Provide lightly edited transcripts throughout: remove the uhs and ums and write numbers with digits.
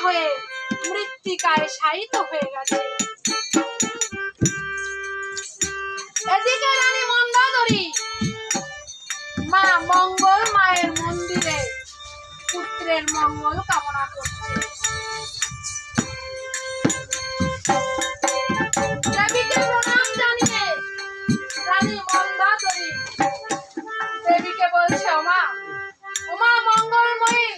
হয়ে মৃত্তিকায় শায়িত হয়ে গেছে। এদিকে রানী মন্দাদরী মা মঙ্গল মায়ের মন্দিরে পুত্রের মঙ্গল কামনা করছে। দেবীকে প্রণাম জানিয়ে রানী মন্দাদরী দেবীকে বলছে, ওমা ওমা মঙ্গলময়ী,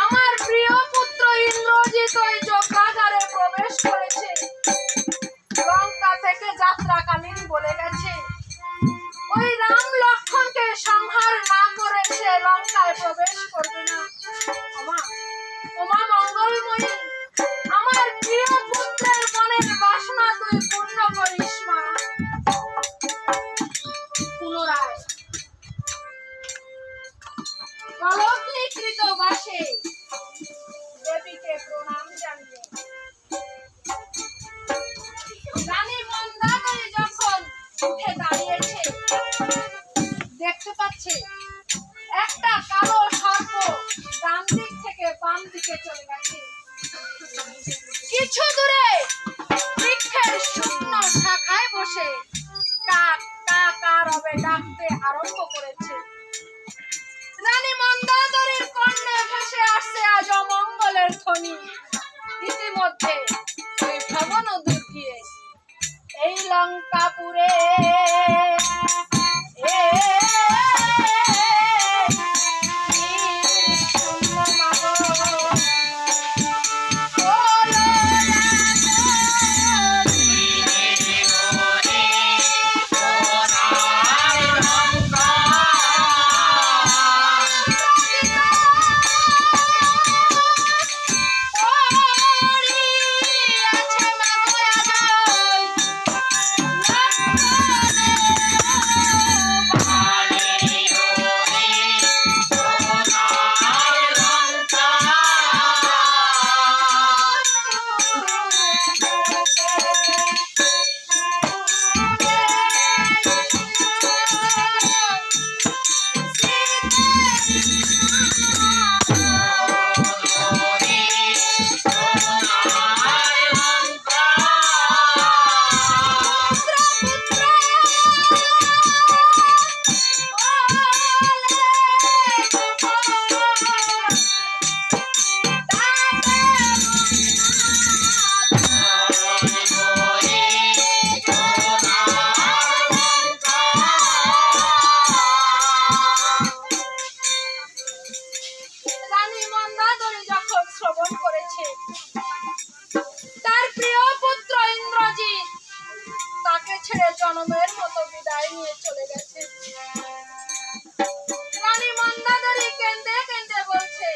আমার প্রিয় পুত্র ইন্দ্রজিৎ ওই যজ্ঞাগারে প্রবেশ করেছে। লঙ্কা থেকে যাত্রাকালীন বলে গেছে, ওই রাম লক্ষ্মণকে সংহার না করে সে লঙ্কায় প্রবেশ করবে না। ওমা ওমা মঙ্গলময়ী, আমার প্রিয় পুত্রের মনের বাসনা তুই পূর্ণ করিস মা। পুনরায় কলঙ্কিত বাসে দেবীকে প্রণাম জানিয়ে রানী মন্দাদরী যখন উঠে দাঁড়িয়েছে, দেখতে পাচ্ছে একটা কালো সর্প ডান দিক থেকে বাম দিকে চলে গেছে। কিছু দূরে বৃক্ষের শুকনো শাখায় বসে কাক কা কা রবে ডাকতে আরম্ভ করেছে। রানী মন্দাদরীর কর্ণে ভেসে আসছে আজ অমঙ্গলের ধ্বনি। ইতিমধ্যে ওই ভবন দুর্গিয়ে এই লঙ্কাপুরে তার প্রিয় পুত্র ইন্দ্রজিৎ তাকে ছেড়ে জনমের মতো বিদায় নিয়ে চলে গেছে। রানী মন্দাদরী কেঁদে কেঁদে বলছে,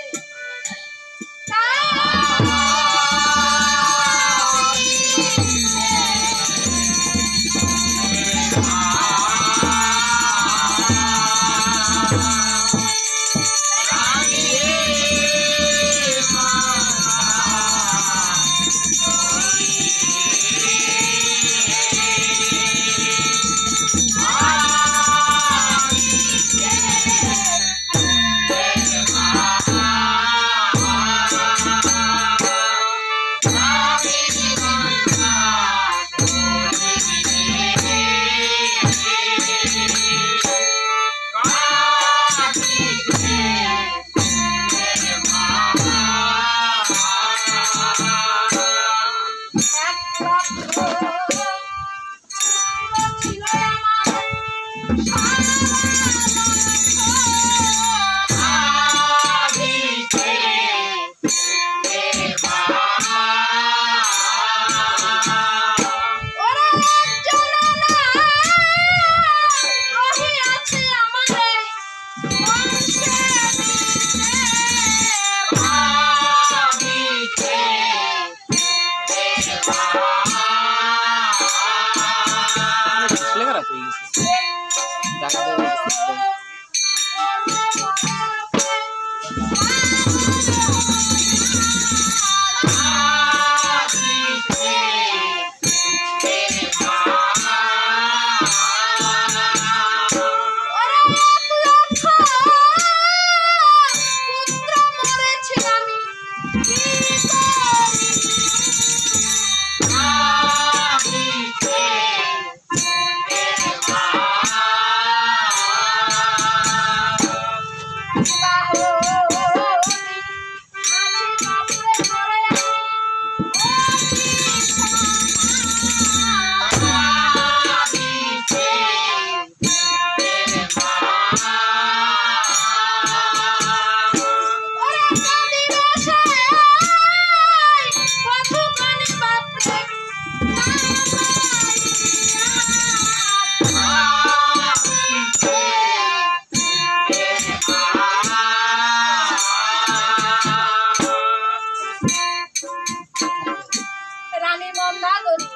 রানী মন্দাদরী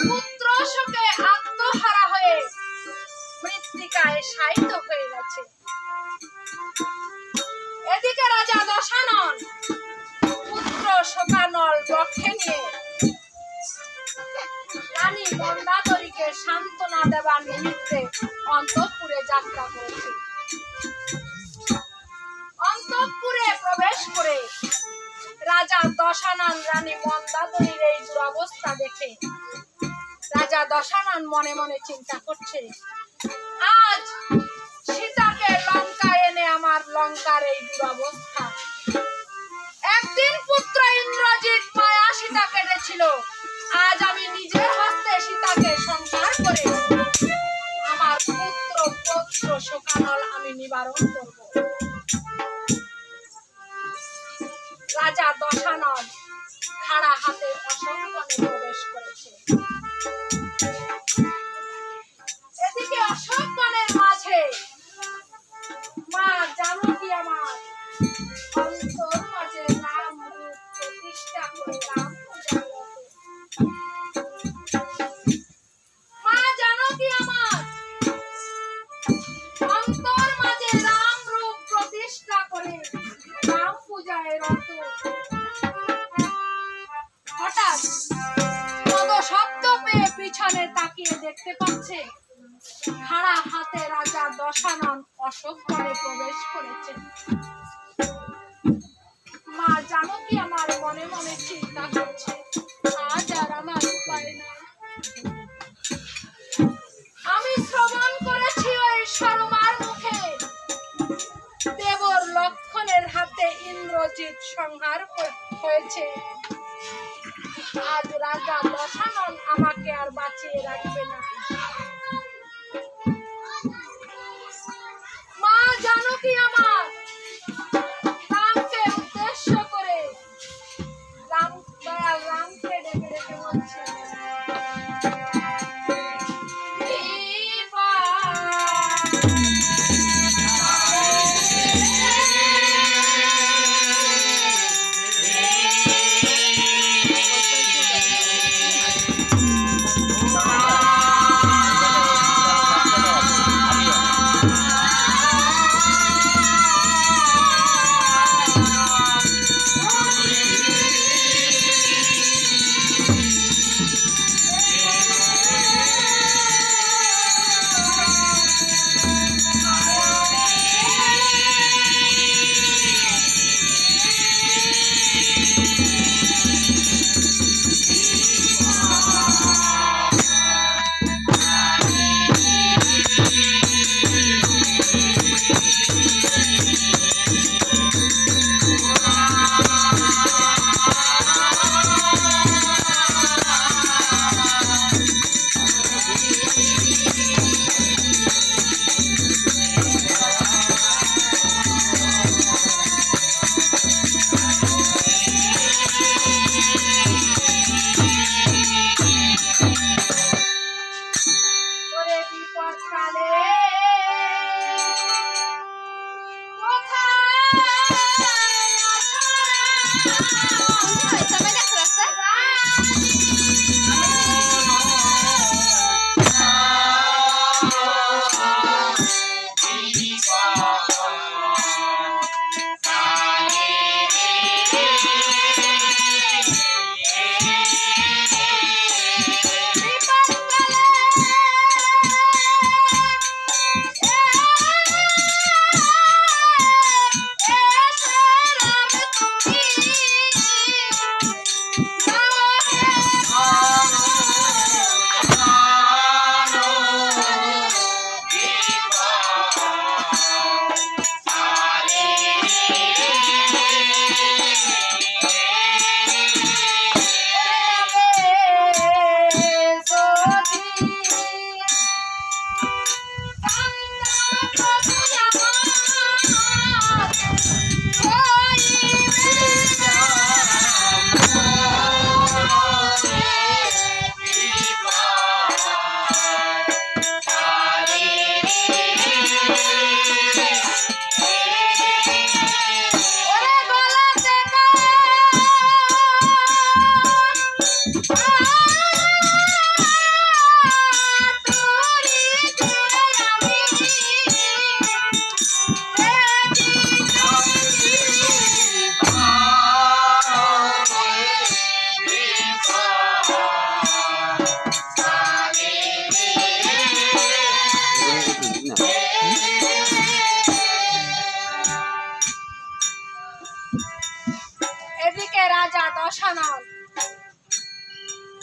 পুত্র শোকে আত্মহারা হয়ে মৃত্তিকায় শায়িত হয়ে গেছে। এদিকে রাজা দশানন পুত্র শোকানল বক্ষে নিয়ে রানী মন্দাদরীকে সান্ত্বনা দেবার নিমিত্তে অন্তঃপুরে যাত্রা করেছে। অন্তঃপুরে প্রবেশ করে রাজা দশানন রানী মন্দাদরীর এই দুরবস্থা দেখে রাজা দশানন মনে মনে চিন্তা করছে, আজ সীতাকে লঙ্কায় এনে আমার লঙ্কার এই দুরবস্থা। একদিন পুত্র ইন্দ্রজিৎ মায়া সীতা কেটেছিল, আজ আমি নিজের হস্তে সীতাকে সংহার করে আমার পুত্র পৌত্র শোকানল আমি নিবারণ করব। রাজা দশানন খাড়া হাতে অশোকবনে প্রবেশ করেছে। এদিকে অশোকবনের মাঝে মা জানকী আমার অন্তর মাঝে রাম রূপ প্রতিষ্ঠা করে রাম পূজা করতে। মা জানকী আমার অন্তর মাঝে রাম রূপ প্রতিষ্ঠা করে রাম পূজায় রত। হঠাৎ পদ শব্দ পেয়ে পিছনে তাকিয়ে দেখতে পাচ্ছে খাড়া হাতে রাজা দশানন অশোকবনে প্রবেশ করেছে। মা জানকী আমার মনে মনে চিন্তা করছে, আজ আর আমার উপায় নাই। আমি শ্রবণ করেছি ওই সরমার মুখে দেবর লক্ষণের হাতে ইন্দ্রজিৎ সংহার হয়েছে। আজ রাজা দশানন আমাকে আর বাঁচিয়ে রাখবে না। মা জানকী আমার রামকে উদ্দেশ্য করে রামকে ডেকে ডেকে বলছে,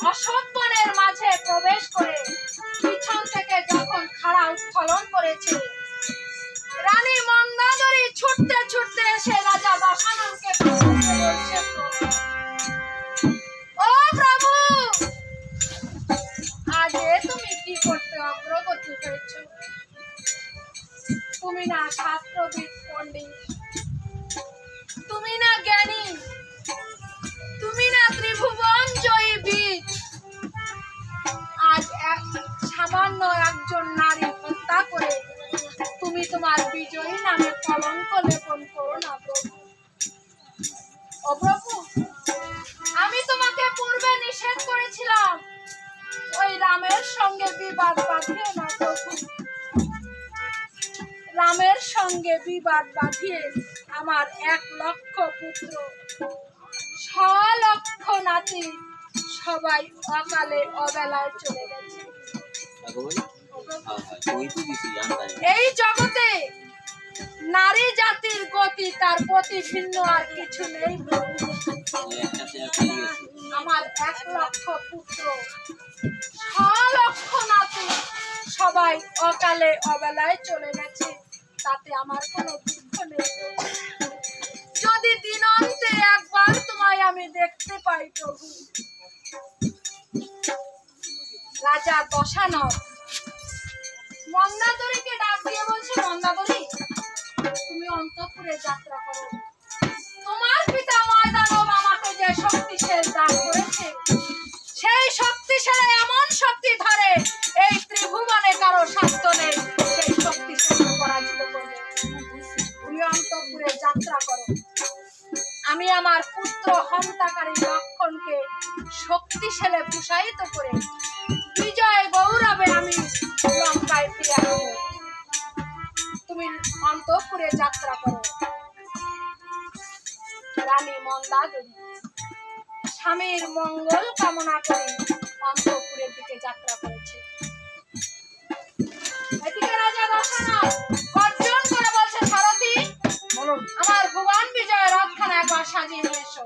অশোক বনের মাঝে প্রবেশ করে পিছন থেকে যখন খাড়া উত্তোলন করেছে, রানী মন্দাদরী ছুটতে ছুটতে এসে রাজা দশাননকে বলছে, ও প্রভু, আজ তুমি কি করতে অগ্রগতি হয়েছ? তুমি না শাস্ত্রবিদ পণ্ডিত, তুমি না জ্ঞানী, তুমি না ত্রিভুবন জয়ী বীর, আজ সামান্য একজন নারী হত্যা করে তুমি তোমার বিজয়ী নামে কলঙ্ক লেপন করো না প্রভু। ও প্রভু, আমি তোমাকে পূর্বে নিষেধ করেছিলাম ওই রামের সঙ্গে বিবাদ বাঁধিও না প্রভু। রামের সঙ্গে বিবাদ বাঁধিয়ে আমার 1 লক্ষ পুত্র, 6 লক্ষ নাতি সবাই অকালে অবেলায় চলে গেছে। এই জগতে নারী জাতির গতি তার প্রতি ভিন্ন আর কিছু নেই প্রভু। আমার 1 লক্ষ পুত্র, 6 লক্ষ নাতি সবাই অকালে অবেলায় চলে গেছে, তাতে আমার কোনো দুঃখ নেই। যদি দিনন্তে একবার তোমায় আমি দেখতে পাই প্রভু। রাজা দশানন মন্দাদরীকে ডাক দিয়ে বলছে, মন্দাদরী, তুমি অন্তঃপুরে যাত্রা করো। তোমার পিতা ময়দানব আমাকে যে শক্তিশাল দান করেছে, সেই শক্তিশালী এমন শক্তি ধরে এই ত্রিভুবনে কারো সাধ্য নেই সেই শক্তিশালী পরাজিত করবে। তুমি অন্তঃপুরে যাত্রা করো। আমি আমার পুত্র হন্তাকারী লক্ষণকে শক্তিশালী প্রসারিত করে বিজয় গৌরবে আমি লঙ্কায় ফিরে আসবো। তুমি অন্তঃপুরে যাত্রা করো। রানী মন্দাদরী স্বামীর মঙ্গল কামনা করে অন্তঃপুরের দিকে যাত্রা করেছে। এদিকে রাজা দশানন গর্জন করে বলছে, সারথি, আমার ভুবন বিজয় রথখানা একবার সাজিয়ে নিয়ে এসো।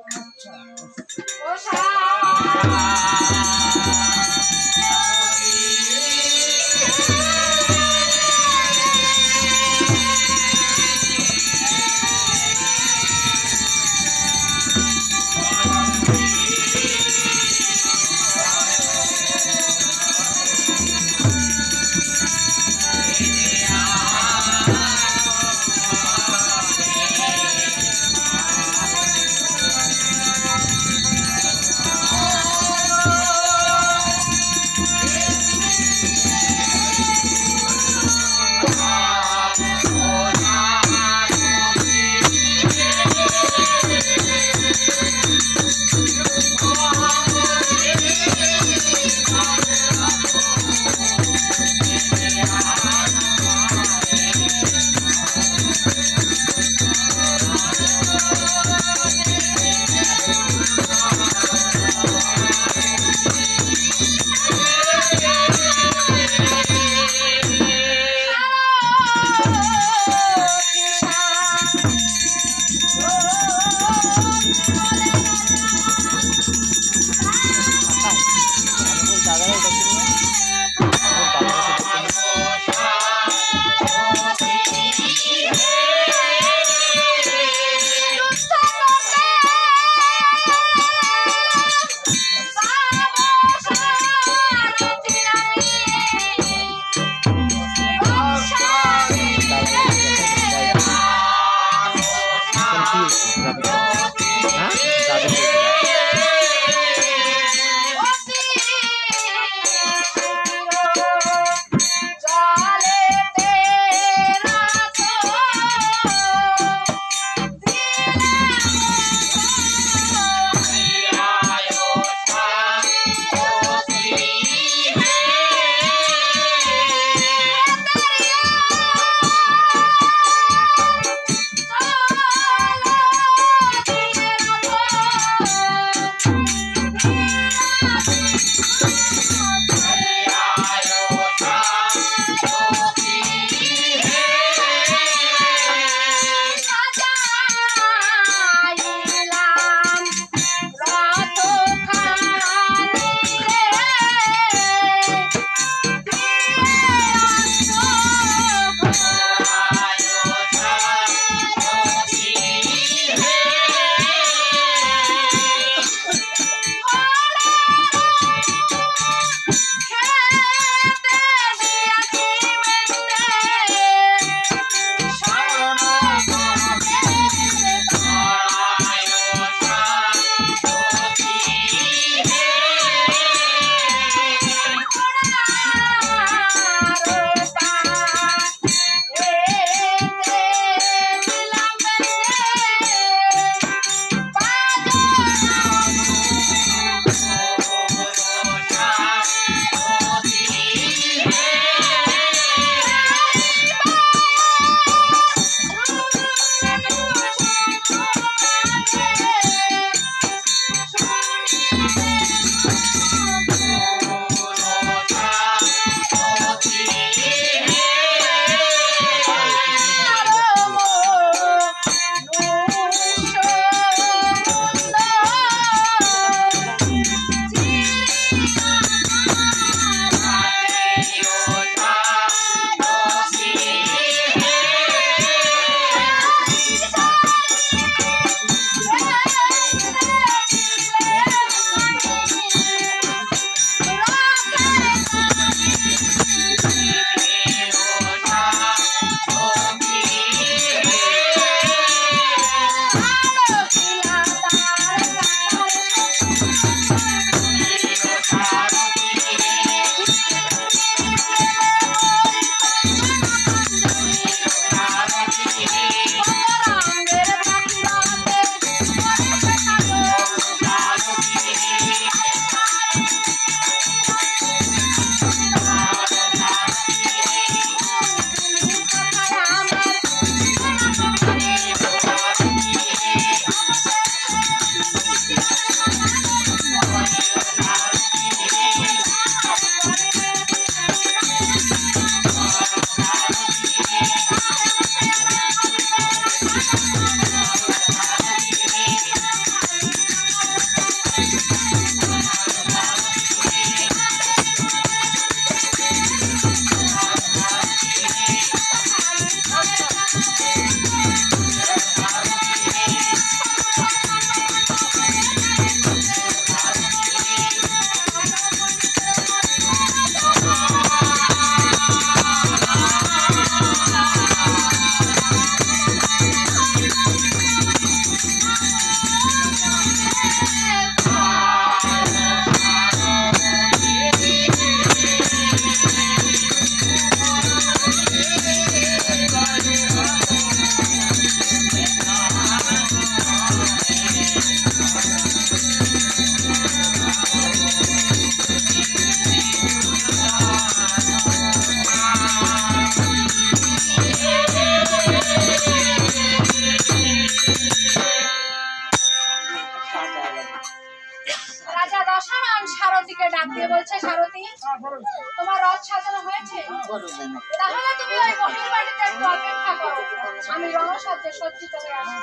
সারথীকে ডাক দিয়ে বলছে, সারথী তোমার রথ সাজানো হয়েছে? তাহলে তুমি ওই মহির বাড়িতে একটু অপেক্ষা করো, আমি রণসাজ্যে সজ্জিত হয়ে আসি।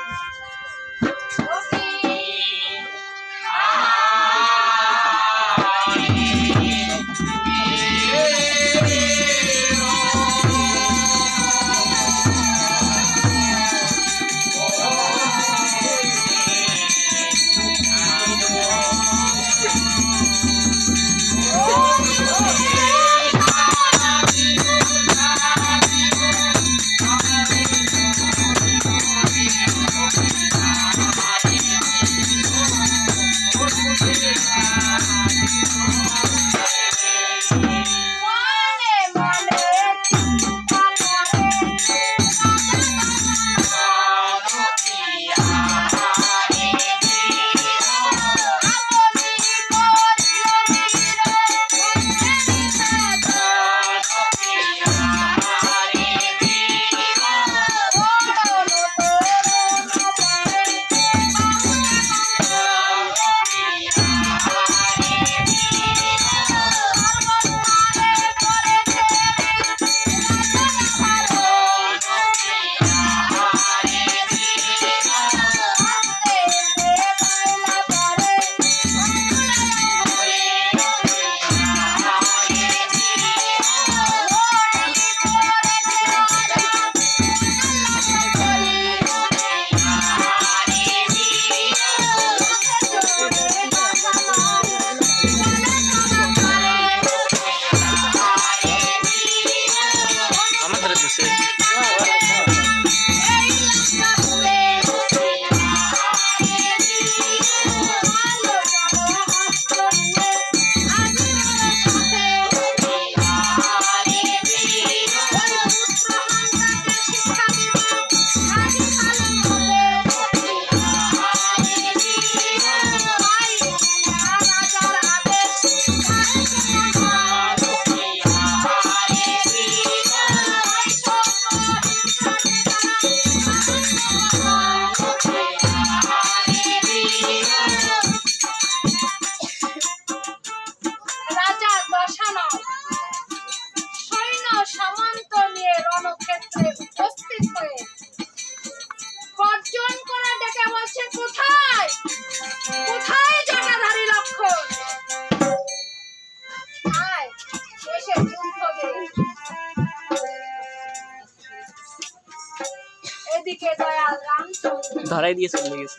এদিকে দয়াল রামচন্দ্র ধরাই দিয়ে চলে গেছে।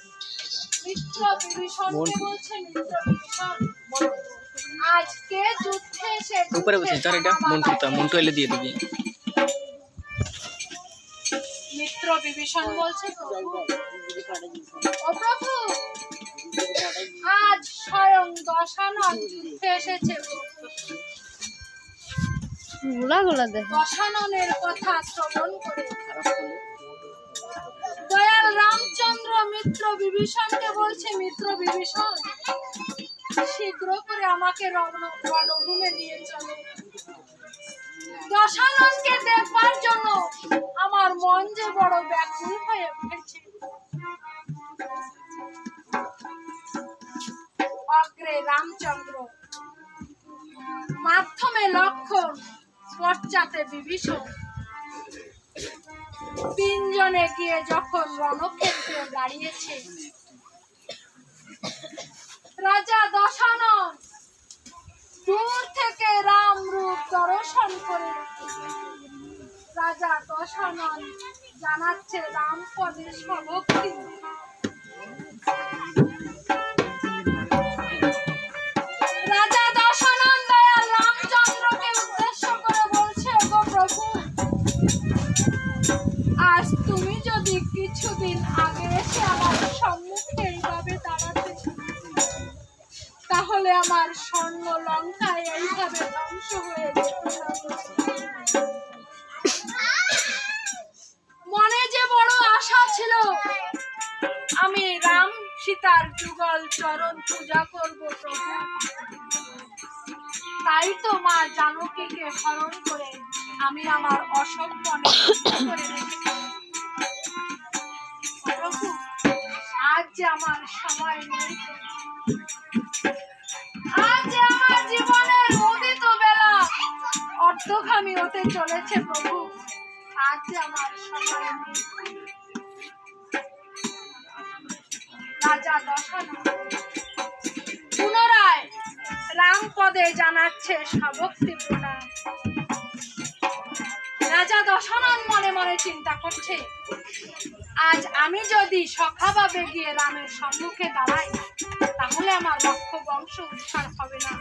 মিত্র বিভীষণকে বলছে, মিত্র বিভীষণ আজকে যুদ্ধে এসে উপরে বসে ধর, এটা মন্টু এলে দিয়ে দিবি। মিত্র বিভীষণ বলছে, ও প্রভু আজ স্বয়ং দশানন যুদ্ধে এসেছে। দশাননের কথা শ্রবণ করে দয়াল রামচন্দ্র মিত্র বিভীষণকে বলছে, মিত্র বিভীষণ শীঘ্র করে আমাকে রণভূমে নিয়ে চলো। দশাননকে দেখবার জন্য আমার মন যে বড় ব্যাকুল হয়ে উঠেছে। অগ্রে রামচন্দ্র, মাধ্যমে লক্ষণ, পশ্চাতে বিভীষণ, তিনজনে গিয়ে যখন রণক্ষেত্রে দাঁড়িয়েছে, রাজা দশানন দূর থেকে রাম রূপ দর্শন করে রাজা দশানন জানাচ্ছে রাম পদে স্বভক্তি। রাজা দশানন দয়াল রামচন্দ্রকে উদ্দেশ্য করে বলছে, গো প্রভু আজ তুমি যদি কিছুদিন আগে এসে আমার সম্মুখে এইভাবে দাঁড়াতে, তাহলে আমার স্বর্ণ লঙ্কায় এইভাবে ধ্বংস হয়ে যেত। মনে যে বড় আশা ছিল আমি রাম সীতার যুগল চরণ পূজা করব প্রভু, তাই তো মা জানকীকে হরণ করে আমি আমার অসম্পনে করে রেখেছি। প্রভু আজ যে আমার সময় নেই, আজ যে আমার হতে চলেছে প্রভু, আজ আমার সকালে রাজা দশানন পুনরায় রাম পদে জানাচ্ছে সভক্তি প্রণাম। রাজা দশানন মনে মনে চিন্তা করছে, আজ আমি যদি সখাভাবে গিয়ে রামের সম্মুখে দাঁড়াই তাহলে আমার লক্ষ্য বংশ উদ্ধার হবে না,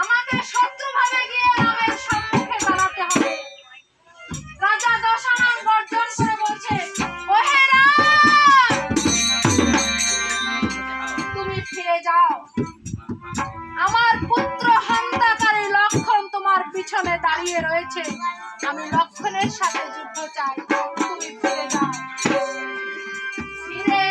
আমাকে শত্রুভাবে গিয়ে রামের সম্মুখে দাঁড়াতে হবে। রাজা দশানন গর্জন করে বলছে, ওহে রাম, তুমি ফিরে যাও, আমার পুত্র হন্তাকারী লক্ষণ তোমার পিছনে দাঁড়িয়ে রয়েছে, আমি লক্ষণের সাথে যুদ্ধ চাই, তুমি ফিরে যাও। ফিরে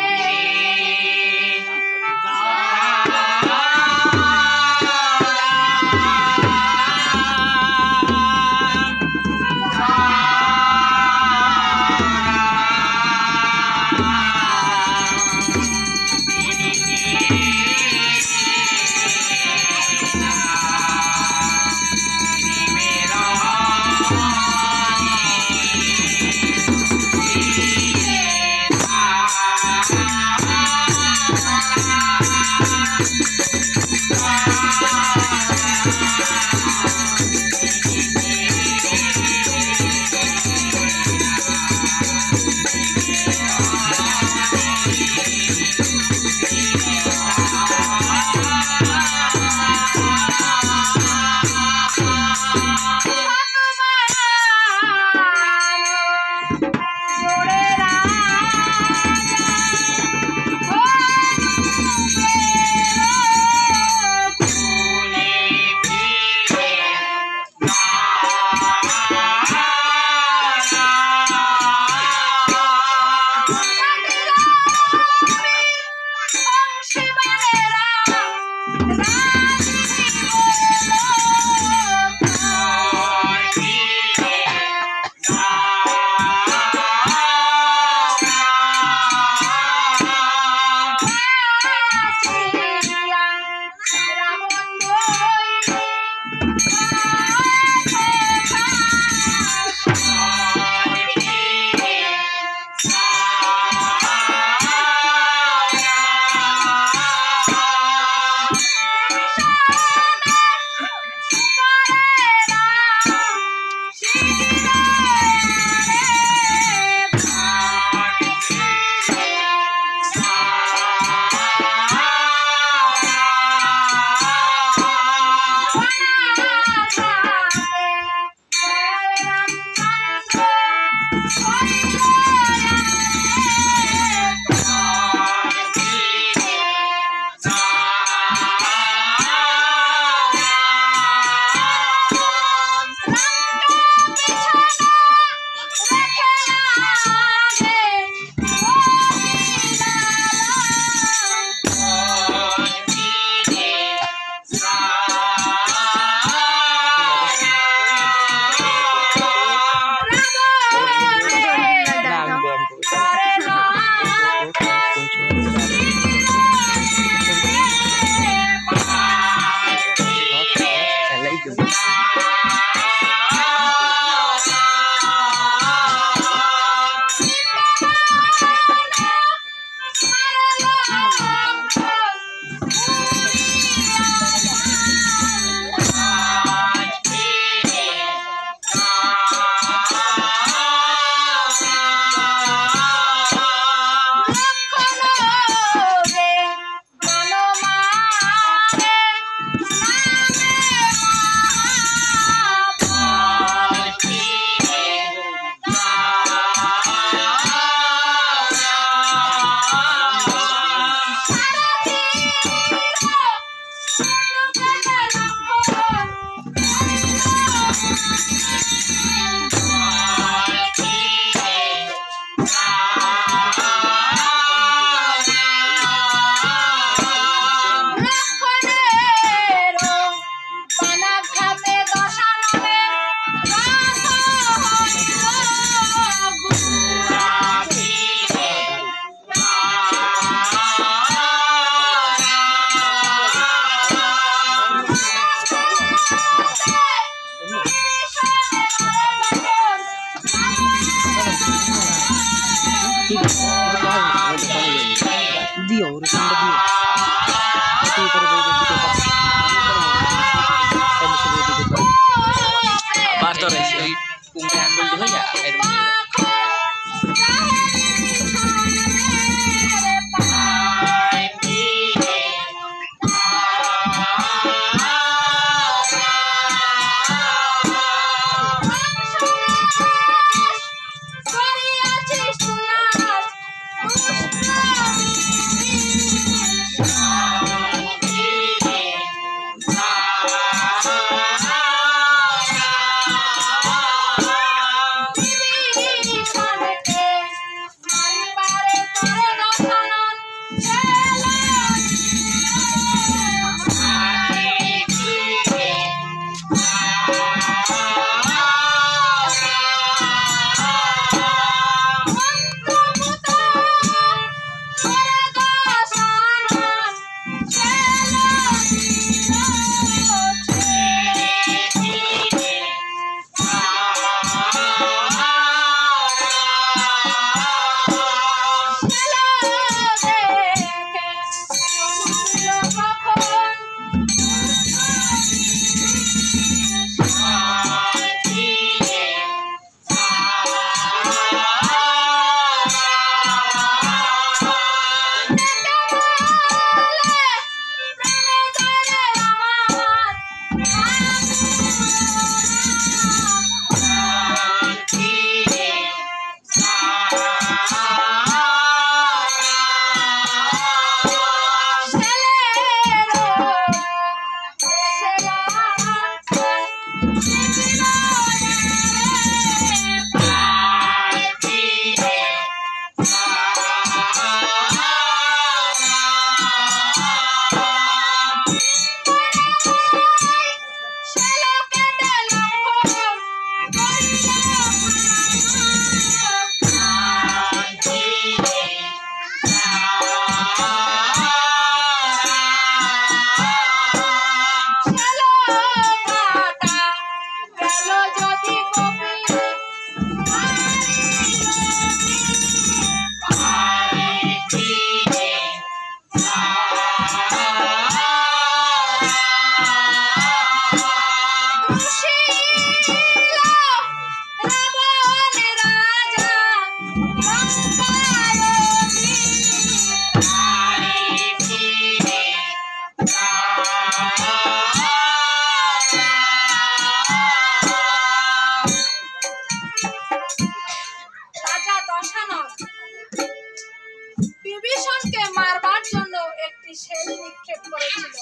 বিভীষণকে মারবার জন্য একটি শেল নিক্ষেপ করেছিল।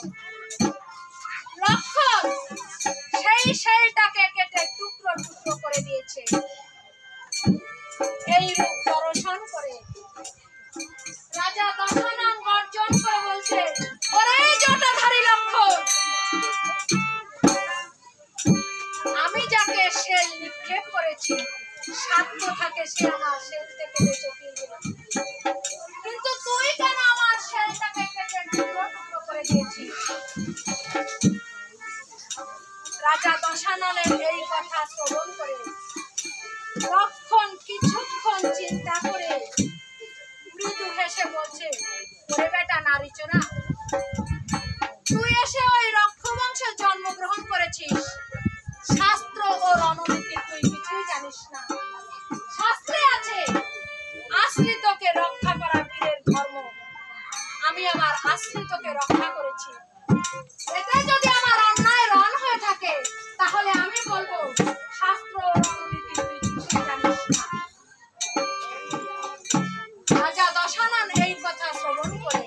লক্ষণ সেই শেলটাকে কেটে টুকরো টুকরো করে দিয়েছে। এই রূপ দর্শন করে রাজা দশানন গর্জন করে বলছে, ওরে জটাধারী লক্ষণ, আমি যাকে শেল নিক্ষেপ করেছি সাধ্য থাকে সে আমার শেল থেকে বেঁচে ফিরবে, কিন্তু তুই কেন আমার শেলটাকে কেটে টুকরো টুকরো করে দিয়েছিস? রাজা দশাননের এই কথা শ্রবণ করে লক্ষণ কিছুক্ষণ চিন্তা করে মৃদু হেসে বলছে, ওরে বেটা নারীচোরা, তুই এসে ওই রক্ষবংশে জন্মগ্রহণ করেছিস, শাস্ত্র ও রণনীতি তুই কিছুই জানিস না। শাস্ত্রে আছে আশ্রিতকে রক্ষা করা বীরের ধর্ম, আমি আমার আশ্রিতকে রক্ষা করেছি। এতে যদি আমার অন্যায় রণ হয়ে থাকে তাহলে আমি বলবো শাস্ত্র ও রণনীতি তুই কিছুই জানিস না। রাজা দশানন এই কথা শ্রবণ করে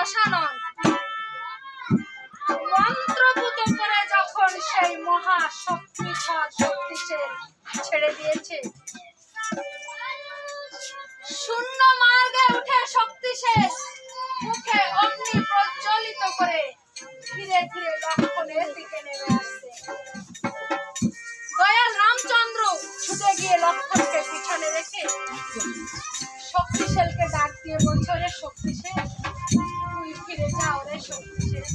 দশানন মন্ত্রপুত করে যখন সেই মহা শক্তিধর শক্তিশালী ছেড়ে দিয়েছে, শূন্য মার্গে উঠে শক্তিশালী মুখে অগ্নি প্রজ্বলিত করে ধীরে ধীরে লক্ষণের দিকে নেমে আসছে। দয়াল রামচন্দ্র ছুটে গিয়ে লক্ষণকে পিছনে রেখে শক্তিশালীকে ডাক দিয়ে বলছে, রে শক্তিশালী, তুই ফিরে যাও রে শক্তিশালী,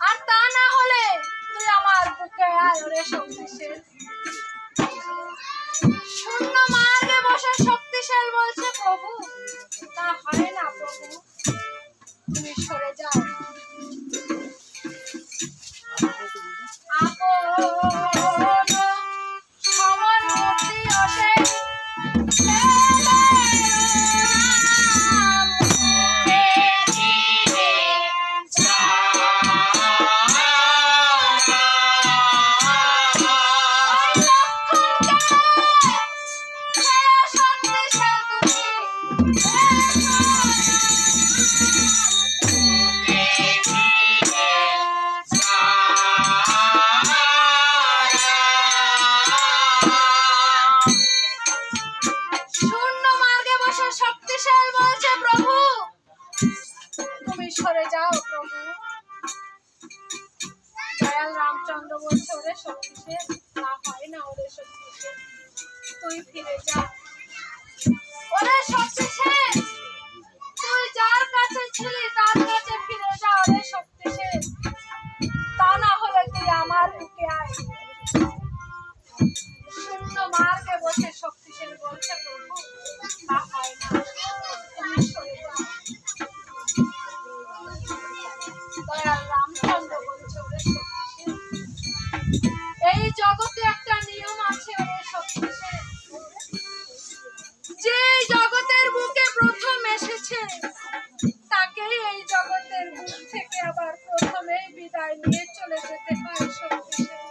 আর তা না হলে তুই আমার বুকে আয় রে শক্তিশালী। শূন্য মার্গে বসে শক্তিশালী বলছে, প্রভু তা হয় না প্রভু, তুমি সরে যাও। সরে যাও প্রভু। দয়াল রামচন্দ্র বলছে, ওরে শক্তিশালী, তা হয় না ওরে শক্তিশালী, তুই ফিরে যা। ওরে শক্তিশালী, তুই যার কাছে ছিলি তার কাছে ফিরে যা ওরে শক্তিশালী, তা না হলে তুই আমার বুকে আয়। শূন্য মার্গে বসে শক্তিশালী বলছে, প্রভু তা হয় না, তুমি সরে যাও। দয়াল রামচন্দ্র বলছে, ওরে শক্তিশালী, এই জগতে একটা নিয়ম আছে ওরে শক্তিশালী, যে জগতের বুকে প্রথম এসেছে তাকেই এই জগতের বুক থেকে আবার প্রথমেই বিদায় নিয়ে চলে যেতে হয় শক্তিশালী।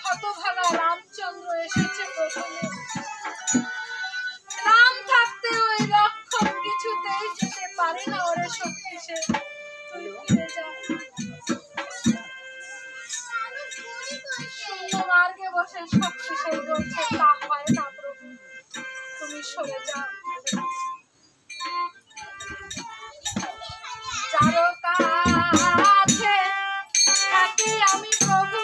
হতভাগা রামচন্দ্র এসেছে প্রথমে, রাম থাকতে ওই লক্ষণ কিছুতেই যেতে পারে না ওরে শক্তিশালী, তুই ফিরে যা। শূন্য মার্গে বসে শক্তিশালী বলছে, তা হয় না প্রভু, তুমি সরে যাও। যারো কাছে থাকি আমি প্রভু,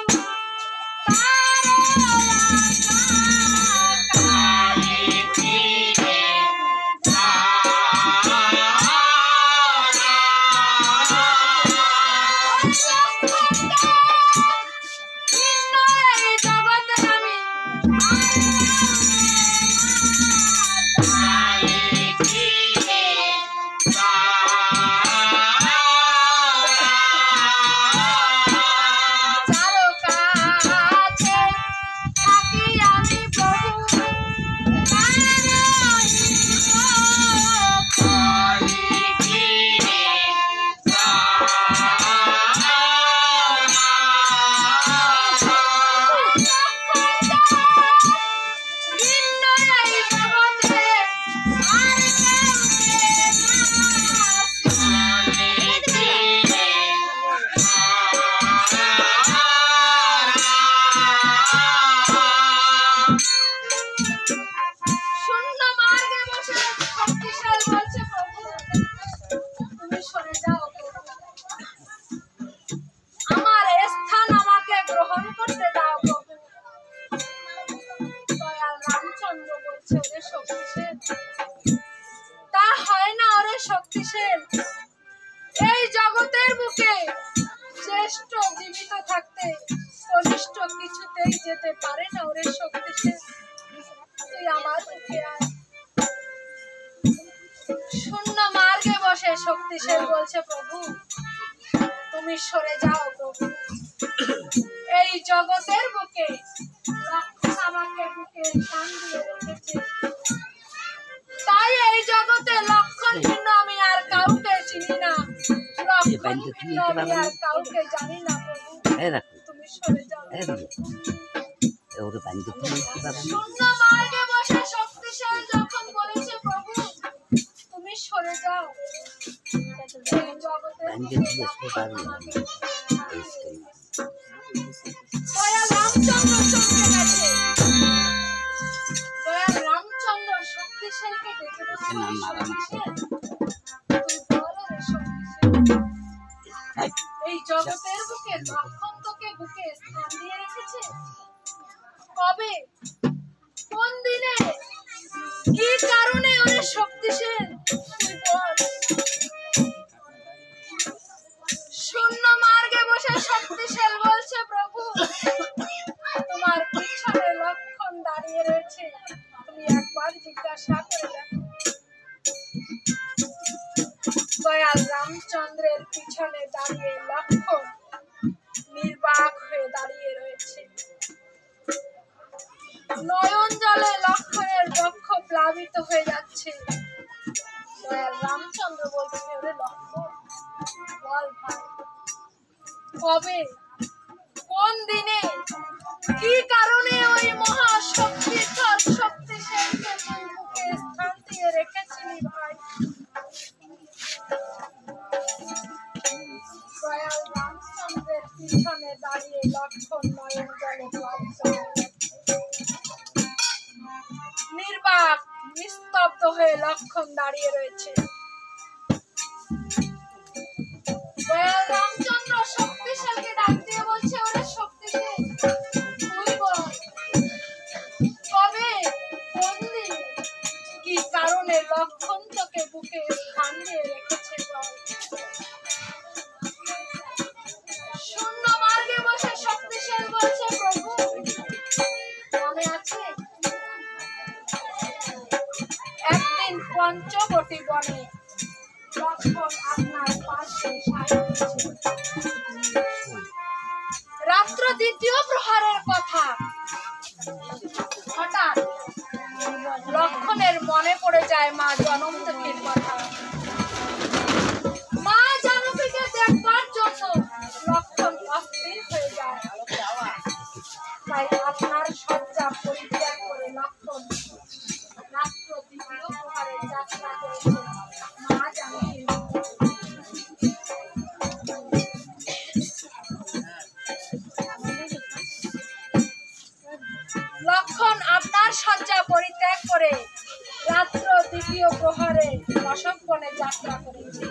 তা হয় না ওরে শক্তিশালী, এই জগতের বুকে শ্রেষ্ঠ জীবিত থাকতে কনিষ্ঠ কিছুতেই যেতে পারে না ওরে শক্তিশালী, তুই আমার বুকে আয়। শূন্য মার্গে বসে শক্তিশালী বলছে, প্রভু তুমি সরে যাও প্রভু, এই জগতের বুকে লক্ষণ আমাকে বুকে টান দিয়ে রেখেছে, তাই এই জগতে লক্ষণ ভিন্ন আমি আর কাউকে চিনি না, লক্ষণ ভিন্ন আমি আর কাউকে জানি না প্রভু, তুমি সরে যাও। শূন্য মার্গে বসে শক্তিশালী যখন বলেছে, প্রভু তুমি সরে যাও, দয়াল রামচন্দ্র চমকে গেছে। দয়াল রামচন্দ্র শক্তিশালীকে ডেকে বলছে, শক্তিশালী, তুই বল রে শক্তিশালী, এই জগতের বুকে লক্ষণ তোকে বুকে স্থান দিয়ে রেখেছে। কবে, কোন দিনে, কি কারণে ওরে শক্তিশালী তুই বল। শূন্য মার্গে বসে শক্তিশালী বলছে, প্রভু তোমার পিছনে লক্ষণ দাঁড়িয়ে রয়েছে, তুমি একবার জিজ্ঞাসা করে দেখো। দয়াল রামচন্দ্রের পিছনে দাঁড়িয়ে লক্ষণ নির্বাক হয়ে দাঁড়িয়ে রয়েছে। নয়ন জলে লক্ষণের বক্ষ প্লাবিত হয়ে যাচ্ছে। দয়াল রামচন্দ্র বলছে, ওরে লক্ষণ বল ভাই, কবে, কোন দিনে, কি কারণে ওই মহাশক্তিধর শক্তিশালীকে তুই বুকে স্থান দিয়ে রেখেছিলি ভাই। দয়াল রামচন্দ্রের পিছনে দাঁড়িয়ে লক্ষণ নয়ন জলে প্লাবিত নির্বাক নিস্তব্ধ হয়ে লক্ষণ দাঁড়িয়ে রয়েছে। দয়াল রামচন্দ্র শক্তিশালীকে ডাক দিয়ে বলছে, ওরে শক্তিশালী তুই বল, কবে, কোন দিন, কি কারণে লক্ষণ তোকে বুকে স্থান দিয়ে রেখেছে বল। শূন্য মার্গে বসে শক্তিশালী বলছে, প্রভু মনে আছে একদিন পঞ্চবটী বনে লক্ষণ আপনার পাশে রাত্র দ্বিতীয় প্রহারের কথা। হঠাৎ লক্ষণের মনে পড়ে যায় মা জনমদেবীর কথা। মা জানকীকে দেখবার জন্য লক্ষণ অস্থির হয়ে যায়। তাই আপনার শয্যা পরিত্যাগ করে লক্ষণ রাত্র দ্বিতীয় প্রহারে যাত্রা করেছে মা জানকীর। লক্ষণ আপনার শয্যা পরিত্যাগ করে রাত্র দ্বিতীয় প্রহরে অশোক বনে যাত্রা করেছে।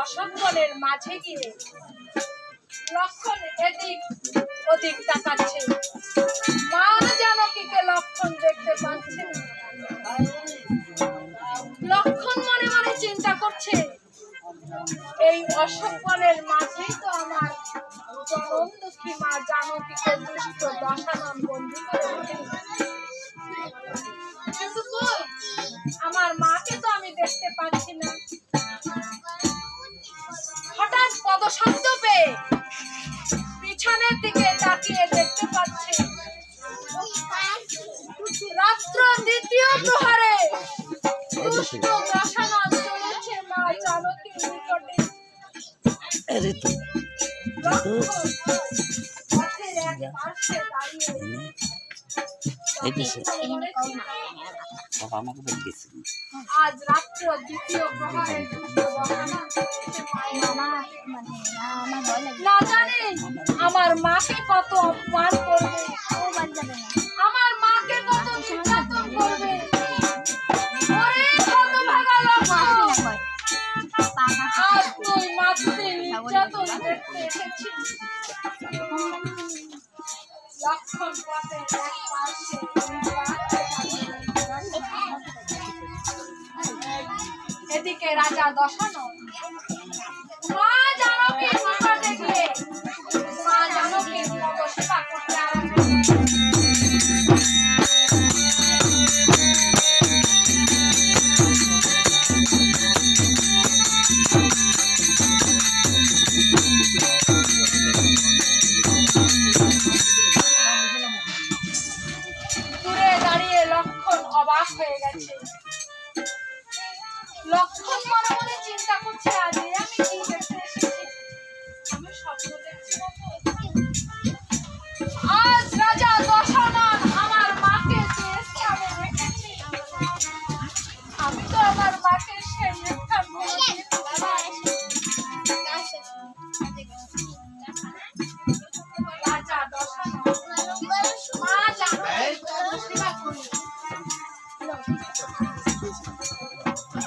অশোক বনের মাঝে গিয়ে লক্ষণ এদিক ওদিক তাকাচ্ছে। মা জানকীকে লক্ষণ দেখতে পাচ্ছে না। লক্ষণ মনে মনে চিন্তা করছে, এই অশোক বনের মাঝেই তো আমার চরম দুঃখী মা জানকীকে দুষ্ট দশানন বন্দী করে রেখেছে। কিন্তু কই, আমার মাকে তো আমি দেখতে পাচ্ছি না। হঠাৎ পদশব্দ পেয়ে পিছনের দিকে তাকিয়ে দেখতে পাচ্ছে রাত্র দ্বিতীয় প্রহরে দুষ্ট দশানন চলেছে মা জানকীর নিকটে। পথের এক পার্শ্বে দাঁড়িয়ে আজ রাত্র দ্বিতীয় প্রহরে দুষ্ট দশানন না জানি আমার মাকে কত অপমান করবে, আমার মাকে কত নির্যাতন করবে। আজ তুই মাকে নির্যাতন দেখতে এসেছিস। লক্ষণ পথের এক পার্শ্বে এদিকে রাজা দশানন মা জানকীর নিকটে গিয়ে মা জানকীর সেবা করতে আরম্ভ করে। দূরে দাঁড়িয়ে লক্ষণ অবাক হয়ে গেছে। লক্ষণ মনে মনে চিন্তা করছে, আজ আমি কি দেখতে এসেছি।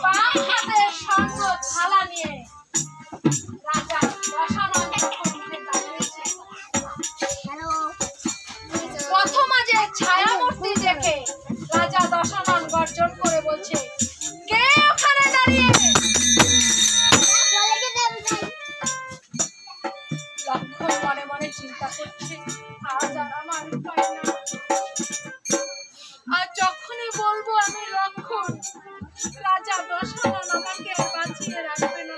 বাম হাতে স্বর্ণ থালা নিয়ে রাজা দশানন যখন উঠে দাঁড়িয়েছে, প্রথম যে ছায়ামূর্তি দেখে রাজা দশানন গর্জন করে বলছে, কে ওখানে দাঁড়িয়ে? লক্ষণ মনে মনে চিন্তা করছে, আজ আর আমার উপায় না। আর যখনই বলবো আমি লক্ষণ, রাজা দশানন আমাকে আর বাঁচিয়ে রাখবে না।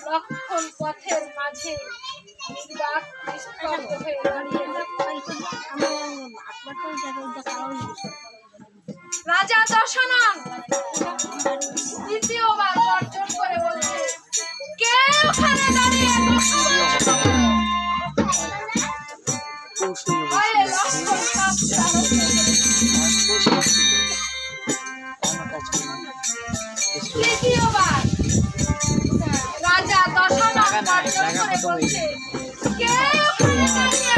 লক্ষণ পথের মাঝে নির্বাক নিস্তব্ধ হয়ে দাঁড়িয়ে। রাজা দশানন দ্বিতীয়বার গর্জন করে বলছে, কে ওখানে দাঁড়িয়ে? তৃতীয়বার রাজা দশানন গর্জন করে বলছে, কে ওখানে দাঁড়িয়ে?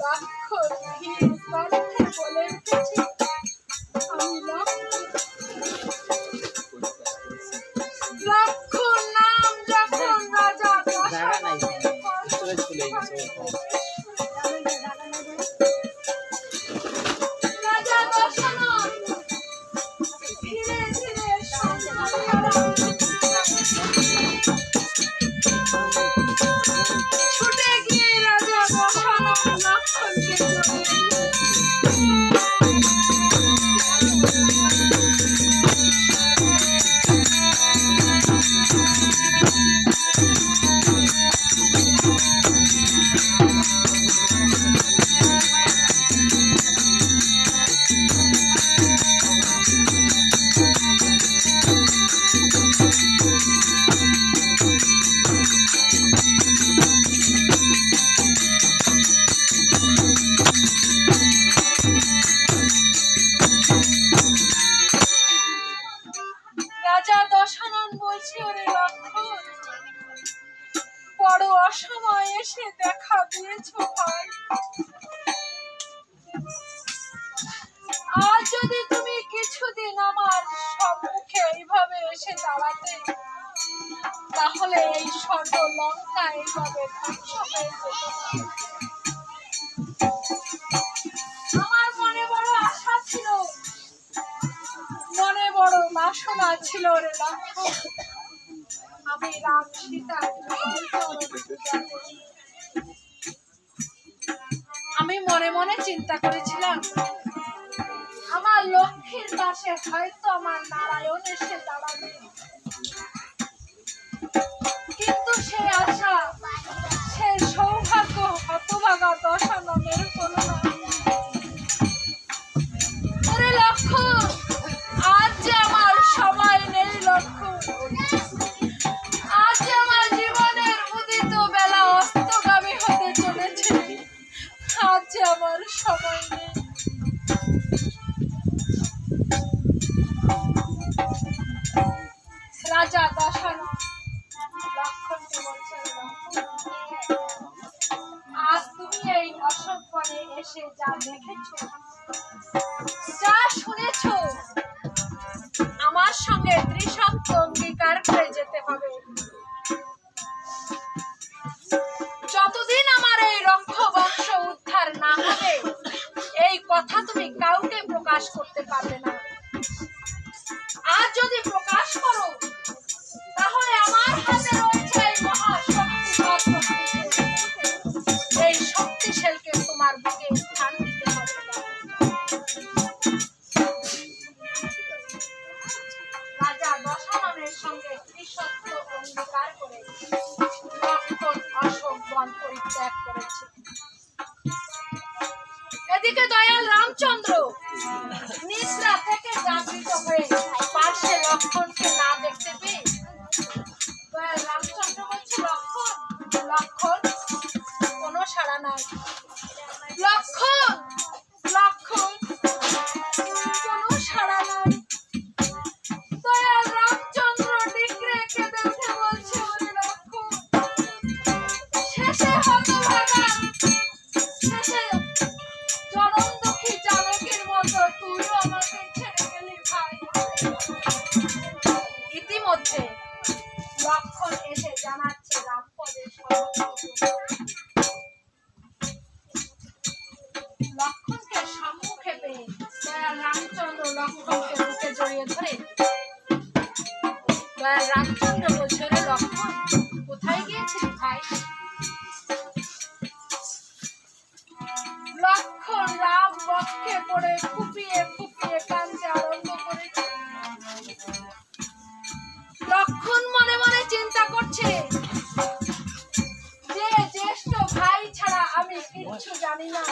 লক্ষণ ধীর কণ্ঠে বলে উঠেছে, আমি লক্ষণ নাম যখন রাজা দশানন ধীরে ধীরে ছুটে গিয়ে রাজা দশানন লক্ষণকে রাজা দশানন বলছে, ওরে লক্ষণ, বড় অসময়ে এসে দেখা দিয়েছ ভাই। আজ যদি তুমি কিছুদিন আমার সম্মুখে এইভাবে এসে দাঁড়াতে, তাহলে এই স্বর্ণ লঙ্কা এইভাবে ধ্বংস হয়ে যেত। আমার মনে বড় আশা ছিল, মনে বড় বাসনা ছিল রে লক্ষণ, আমি রাম সীতার আমি মনে মনে চিন্তা করেছিলাম, আমার লক্ষ্মীর পাশে হয়তো আমার নারায়ণ এসে দাঁড়াবে, কিন্তু সে আশা, সে সৌভাগ্য হতভাগা দশাননের কোনো না। ওরে লক্ষণ, আজ যে আমার সময় নেই লক্ষণ, আজ যে আমার জীবনের উদিত বেলা অস্তগামী হতে চলেছে, আজ যে আমার সময় নেই। রাজা দশানন লক্ষণকে বলছে, আজ তুমি এই অশোক বনে এসে যা দেখেছ, যা শুনেছ, আমার সঙ্গে ত্রিশক্ত অঙ্গীকার করে যেতে হবে। যতদিন আমার এই রক্ষ বংশ উদ্ধার না হবে, এই কথা তুমি কাউকে প্রকাশ করতে পারবে না। আজ যদি প্রকাশ করো, তাহলে আমার হাতে রয়েছে এই মহাশক্তি, এই শক্তিশালকে তোমার বুকে স্থান দিতে হবে। রাজা দশাননের সঙ্গে ত্রিশক্ত অঙ্গীকার করে লক্ষণ অশোক বন পরিত্যাগ করেছে। এদিকে দয়াল রামচন্দ্র নিদ্রা থেকে জাগৃত হয়ে পার্শ্বে লক্ষণকে না দেখতে পেয়ে দয়াল রামচন্দ্র বলছে, লক্ষণ, লক্ষণ, কোনো সাড়া নাই। লক্ষণ, লক্ষণ, কোনো সাড়া নাই। দয়াল রামচন্দ্র ডিগরে কেঁদে উঠে বলছে, ওরে লক্ষণ, শেষে হতভাগা, শেষে চরণ জানাচ্ছে রামপদের লক্ষণকে সম্মুখে পেয়ে দয়াল রামচন্দ্র লক্ষণকে বুকে জড়িয়ে ধরে দয়াল রামচন্দ্র বলছে, রে লক্ষণ, কোথায় গিয়েছিস ভাই? লক্ষণ রাম বক্ষে পড়ে ফুপিয়ে ফুপিয়ে কাঁদতে আরম্ভ করেছে। লক্ষণ মনে মনে চিন্তা করছে, যে জ্যেষ্ঠ ভাই ছাড়া আমি কিচ্ছু জানি না,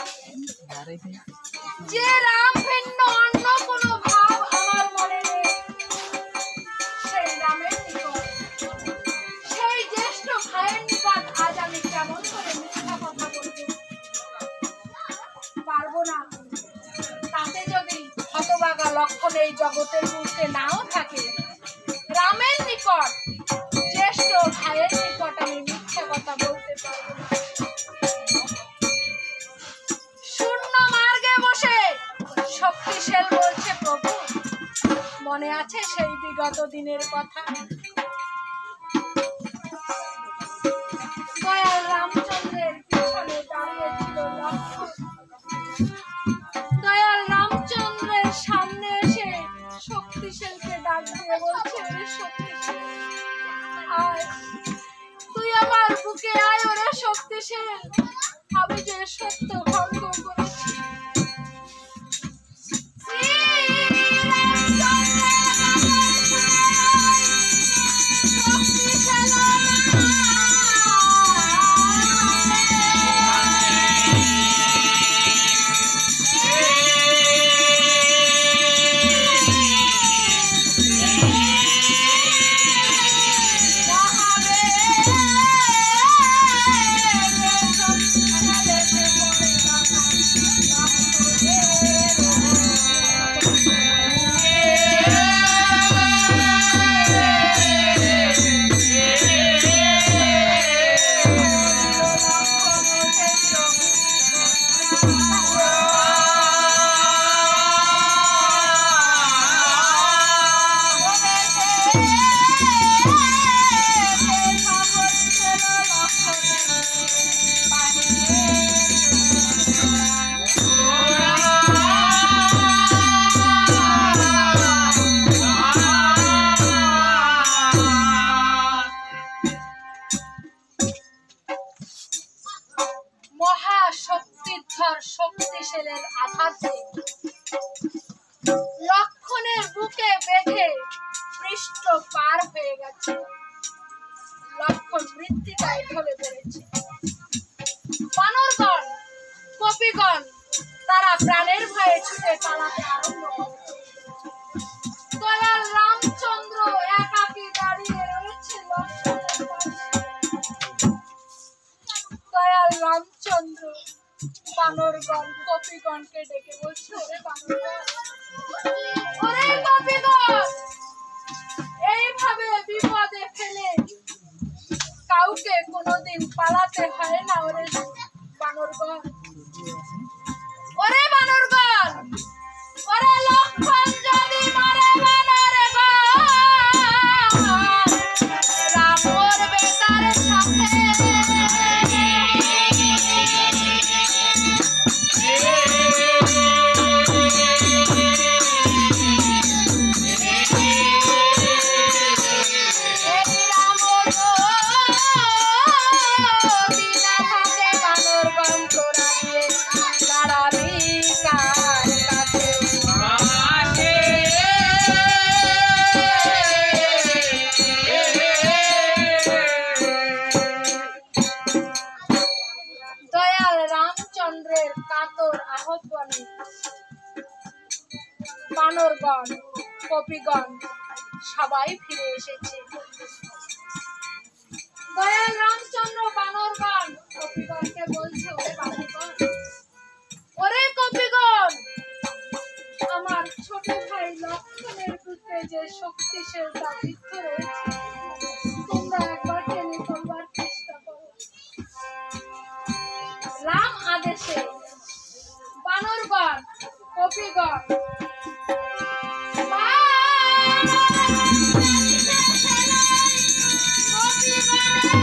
যে রাম ভিন্ন অন্য কোনো ভাব আমার মনে নেই, সেই রামের নিকট, সেই জ্যেষ্ঠ ভাইয়ের নিকট আজ আমি কেমন করে মিথ্যা কথা বলবো? পারবো না। তাতে যদি হতভাগা লক্ষণ এই জগতের মধ্যে নাও থাকে, রামের নিকট, জ্যেষ্ঠ ভাইয়ের নিকট আমি মিথ্যা কথা বলতে পারবো না। শূন্য মার্গে বসে শক্তিশাল বলছে, প্রভু, মনে আছে সেই বিগত দিনের কথা? দয়াল রামচন্দ্রের পিছনে দাঁড়িয়েছিল লক্ষণ। দয়াল রামচন্দ্রের সামনে এসে শক্তিশালকে ডাক দিয়ে বলছে, শক্তিশাল আয়, তুই আমার বুকে আয়। ওরে শক্তিশাল, আমি যে সত্য ভঙ্গ করেছি। শক্তিশালের আঘাতে লক্ষণের বুকে বেঁধে পৃষ্ঠ পার হয়ে গেছে। লক্ষণ মৃত্তিকায় ঢলে পড়েছে। বানরগণ, কপিগণ তারা প্রাণের ভয়ে ছুটে পালাতে আরম্ভ করে। দয়াল রামচন্দ্র একাকী দাঁড়িয়ে রয়েছে লক্ষণের পাশে। দয়াল রামচন্দ্র বানরগণ, কপিগণকে ডেকে বলছে, ওরে বানরগণ, ওরে কপিগণ, এইভাবে বিপদে ফেলে কাউকে কোনোদিন পালাতে হয় না। ওরে বানরগণ, ওরে বানরগণ, ওরে লক্ষণ যদি মারে বানরগণ, রাম মরবে তার সাথে। বানরগণ, কপিগণ সবাই ফিরে এসেছে। দয়াল রামচন্দ্র বানরগণ, কপিগণকে বলছে, ওরে বানরগণ, ওরে কপিগণ, আমার ছোট ভাই লক্ষণের বুকে যে শক্তিশাল দাবিত্ব রয়েছে, তোমরা একবার টেনে তোলবার চেষ্টা করো। রাম আদেশে বানরগণ, কপিগণ কপিগণ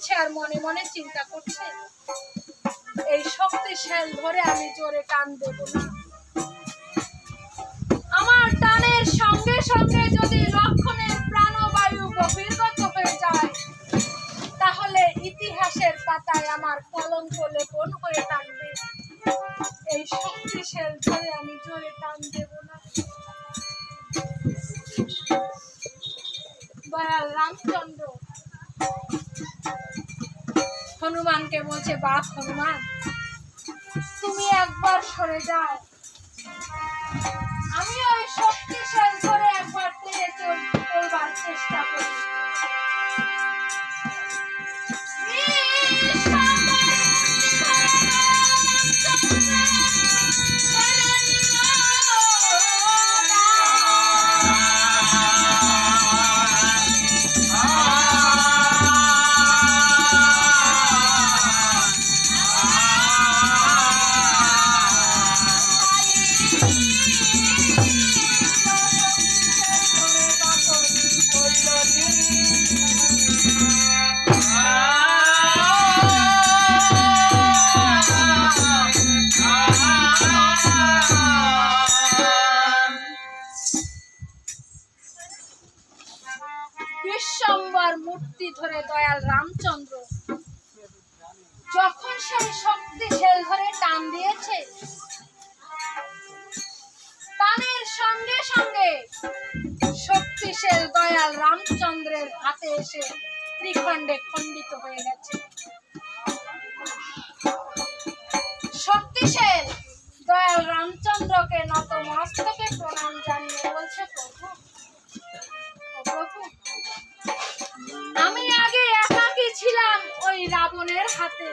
দিচ্ছে আর মনে মনে চিন্তা করছে এই শক্তিশাল ধরে আমি জোরে টান দেব না। আমার টানের সঙ্গে সঙ্গে যদি লক্ষণের প্রাণবায়ু বহির্গত হয়ে যায় তাহলে ইতিহাসের পাতায় আমার কলঙ্ক লেপন হয়ে থাকবে। এই শক্তিশাল ধরে আমি জোরে টান দেব না। দয়াল রামচন্দ্র হনুমানকে বলছে, বাপ হনুমান, তুমি একবার সরে যাও, আমি ওই শক্তিশাল ধরে একবার টেনে চলবার চেষ্টা করি। বিশ্বম্বর মূর্তি ধরে দয়াল রামচন্দ্র যখন সেই শক্তিশাল ধরে টান দিয়েছে, টানের সঙ্গে সঙ্গে শক্তিশাল দয়াল রামচন্দ্রের হাতে এসে ত্রিখণ্ডে খণ্ডিত হয়ে গেছে। শক্তিশাল দয়াল রামচন্দ্রকে নতমস্তকে প্রণাম জানিয়ে বলছে, প্রভু, প্রভু, আমি আগে একাকী ছিলাম ওই রাবণের হাতে,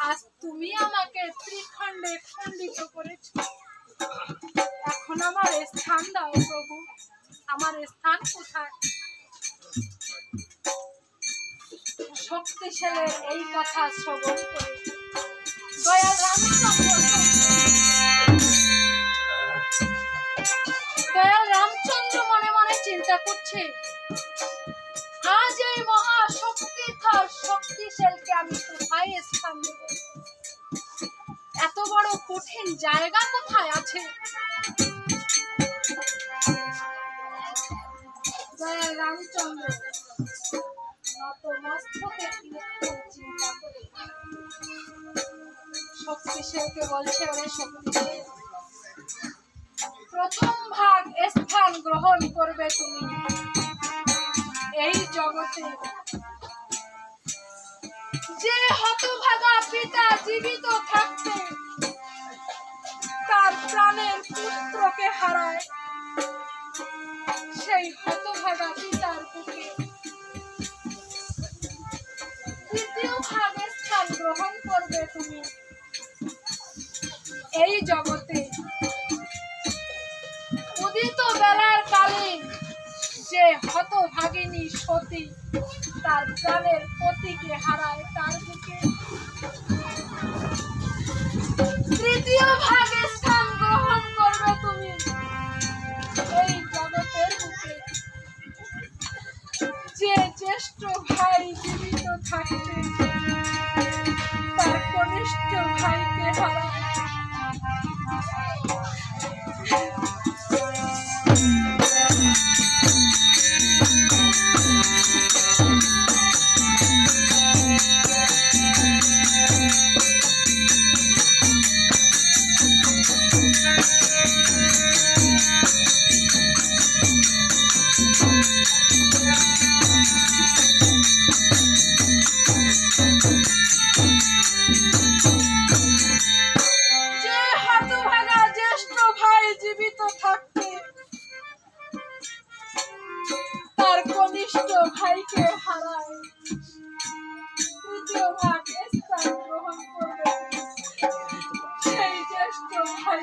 আজ তুমি আমাকে ত্রিখণ্ডে খণ্ডিত করেছ, এখন আমার স্থান দাও প্রভু, আমার স্থান কোথায়? শক্তিশালের এই কথা শ্রবণ করে দয়াল রামচন্দ্র মনে মনে চিন্তা করছে, আজ এই মহাশক্তিধর শক্তিশালকে আমি কোথায় স্থান দেব? এত বড় কঠিন জায়গা কোথায় আছে? দয়াল রামচন্দ্র নতমস্তকে চিন্তা করে শক্তিশালকে বলছে, ওরে শক্তিশাল, প্রথম ভাগ স্থান গ্রহণ করবে তুমি এই জগতে। যে হতভাগা পিতা জীবিত থাকতে তার প্রাণের পুত্রকে হারায়, সেই হতভাগা পিতার বুকে দ্বিতীয় ভাগ স্থান গ্রহণ করবে তুমি এই জগতে। উদিত বেলার কালে যে হতভাগিনী সতী তার প্রাণের পতিকে হারায়, তার বুকে তৃতীয় ভাগে স্থান গ্রহণ করবে তুমি এই জগতের বুকে। যে জ্যেষ্ঠ ভাই জীবিত থাকতে তার কনিষ্ঠ ভাইকে হারায়, ভাইকে হারায়, তৃতীয় ভাগ স্থান গ্রহণ করবে সেই জ্যেষ্ঠ ভাই।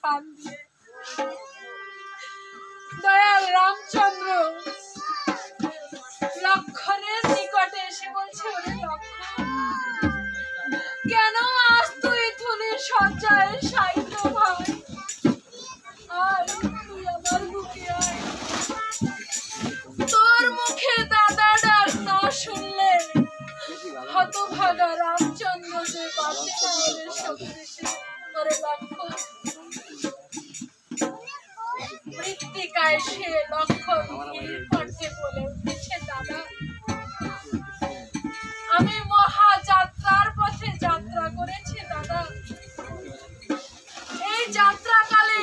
স্থান দিয়ে দয়াল রামচন্দ্র লক্ষণের নিকটে এসে বলছে, ওরে লক্ষণ, কেন আজ তুই ধুলির সজ্জায় শায়িত ভাই? আয় তুই আমার বুকে আয়। তোর মুখে দাদা ডাক না শুনলে হতভাগা রামচন্দ্র যে বাঁচে না ওরে সবশেষে। ওরে লক্ষণ, মৃত্তিকায় সে লক্ষণ ধীর কণ্ঠে বলে উঠেছে, দাদা আমি মহাযাত্রার পথে যাত্রা করেছি দাদা। এই যাত্রাকালে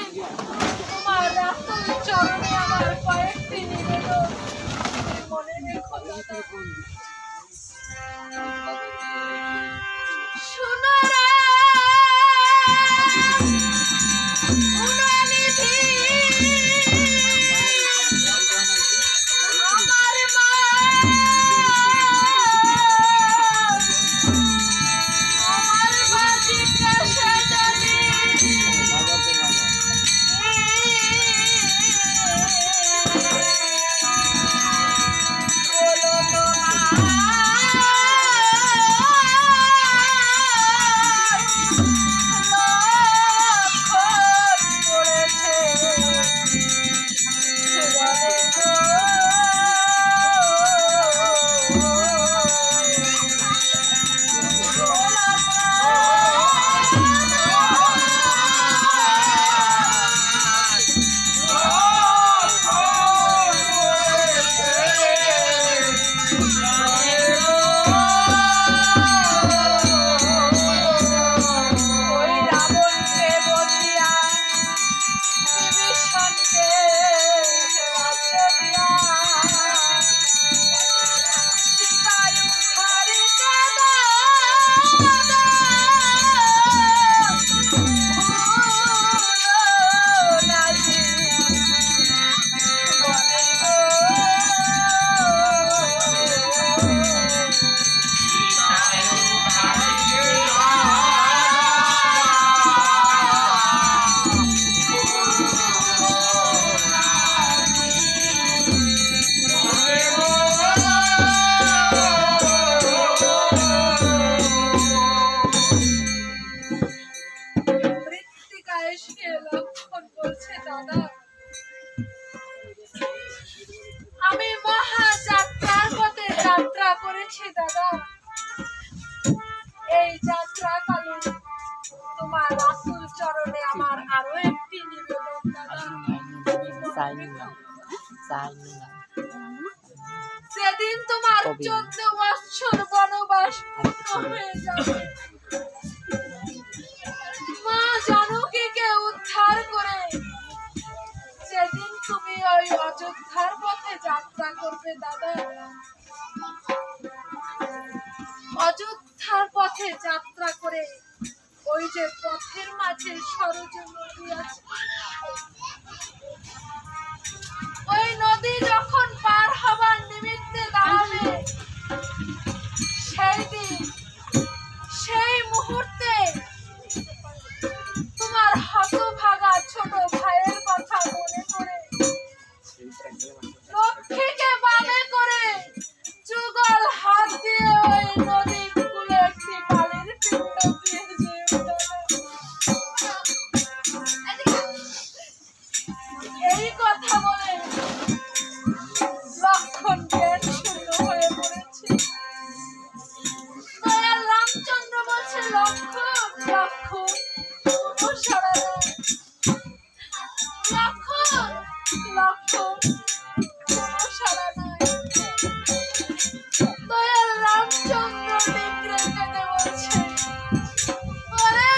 তোমার রাতুল চরণে আমার কয়েকটি নিবেদন মনে রেখো দাদা। শোনো রে গুণনিধি, আমার মা জিজ্ঞাসা জানি বলো আমি মহাযাত্রার পথে যাত্রা করেছি দাদা। এই যাত্রাকালে তোমার রাসূল চরণে আমার আরো একটি নিবেদন দাদা। সেদিন তোমার 14 বৎসর বনবাস পূর্ণ হয়ে যাবে। মা জানকীকে উদ্ধার করে সেদিন তুমি ওই অযোধ্যার পথে যাত্রা করবে দাদা। অযোধ্যার পথে যাত্রা করে ওই যে পথের মাঝে সরজ নদী আছে, ওই নদী যখন পার হবার নিমিত্তে দাঁড়াবে, সেই দিন সেই মুহূর্তে তোমার হতভাগা ছোট ভাইয়ের কথা মনে করে লক্ষ্মীকে বামে করে যুগল হাত দিয়ে ওই নদীর কূলে একটি বালির পিণ্ড দিয়ে এই কথা বলে লক্ষণ জ্ঞান শূন্য হয়ে পড়েছে। দয়াল রামচন্দ্র বলছে, লক্ষণ লক্ষণ কোনো সাড়া নাই, লক্ষণ লক্ষণ কোনো সাড়া নাই। দয়াল রামচন্দ্র নিগ্রে কেঁদে বলছে, ওরে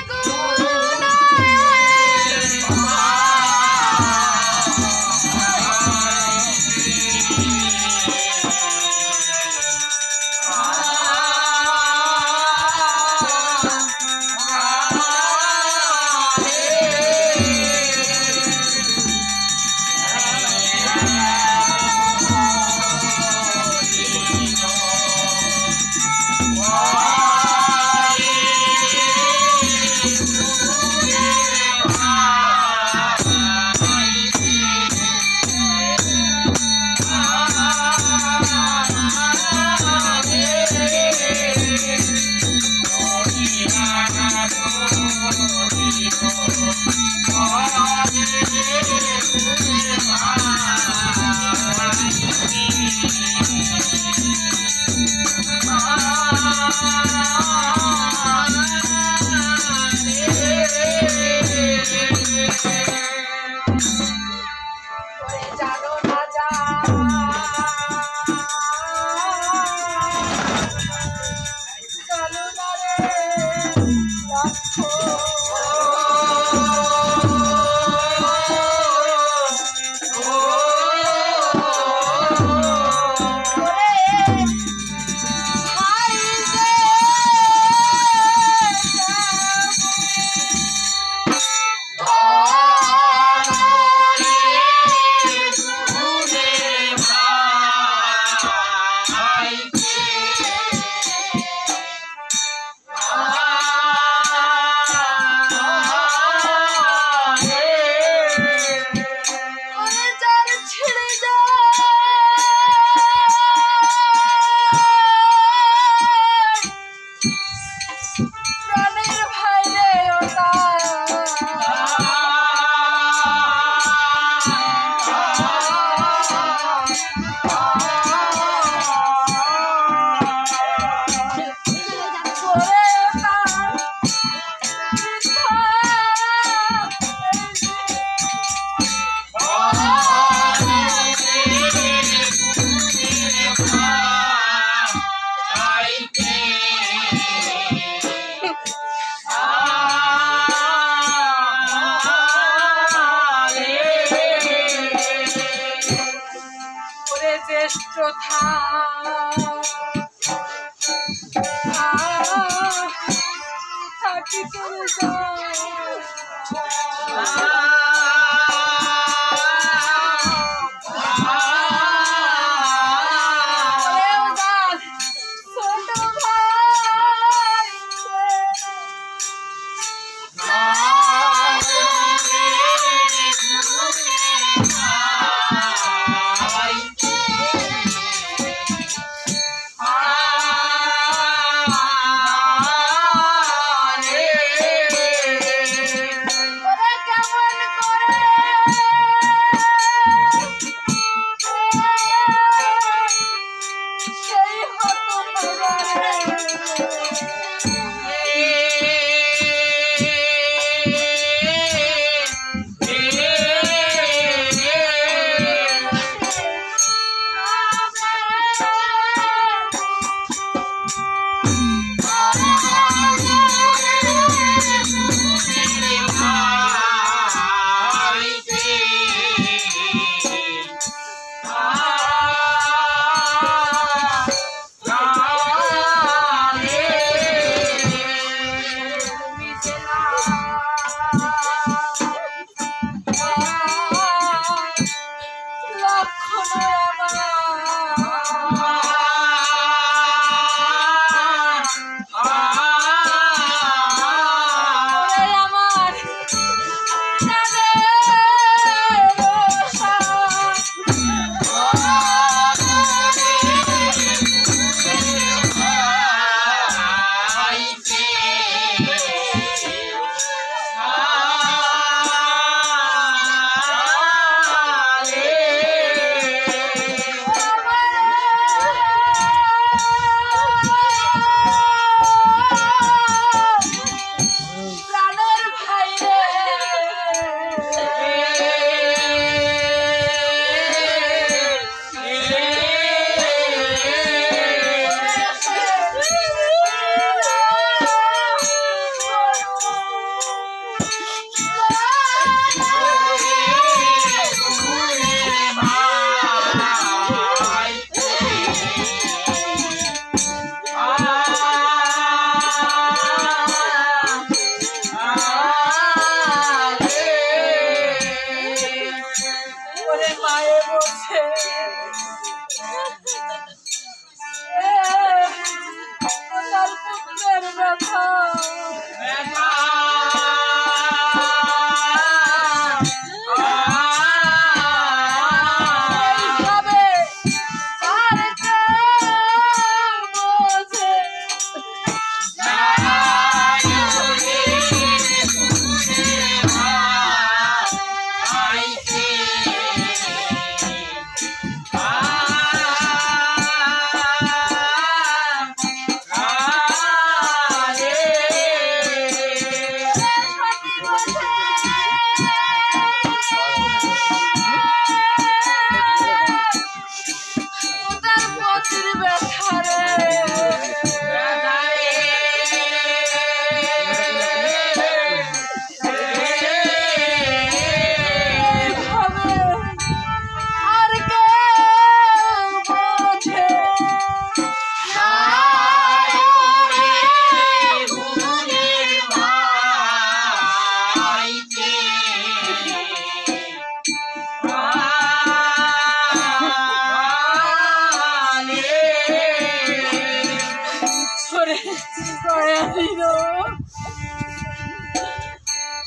দয়া দিও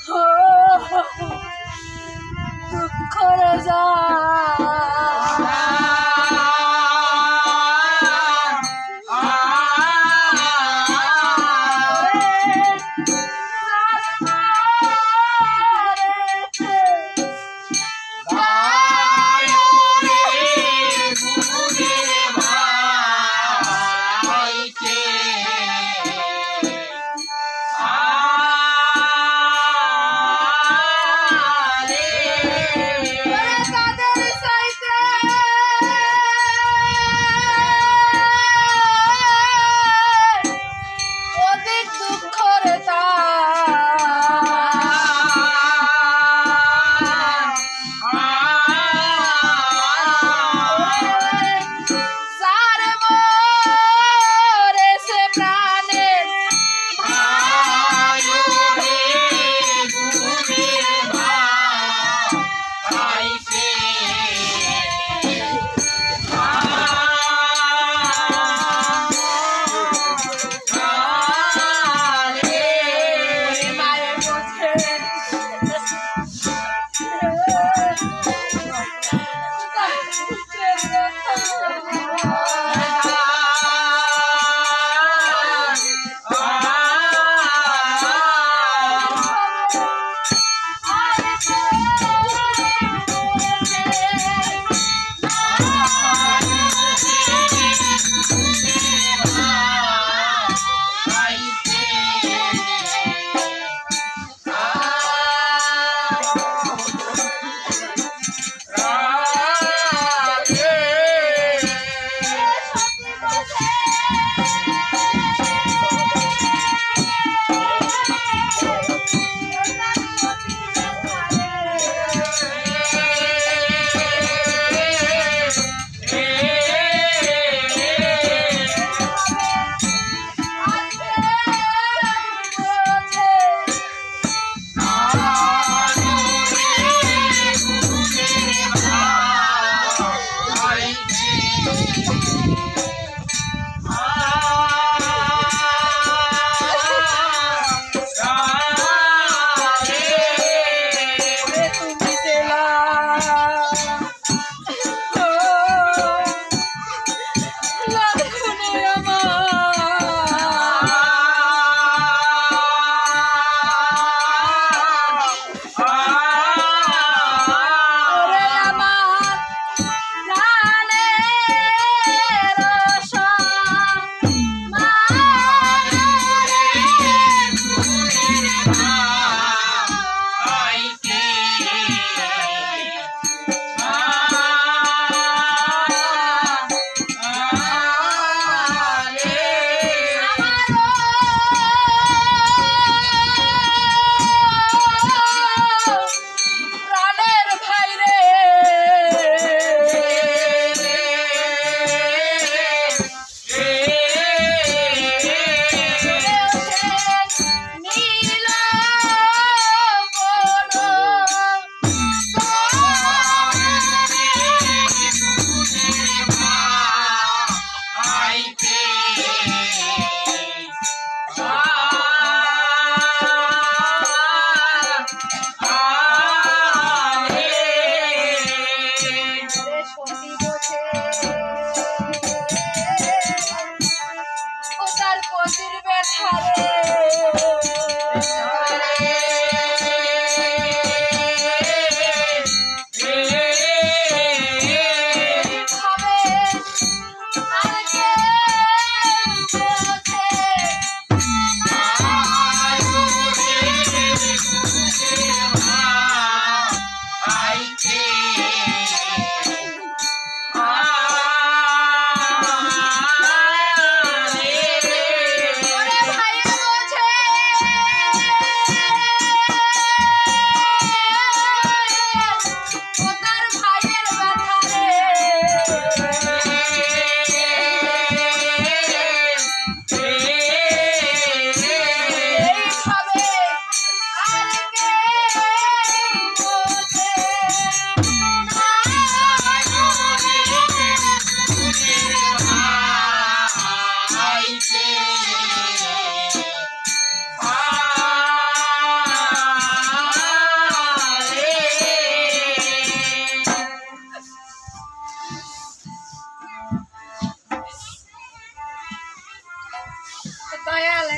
দুঃখ যা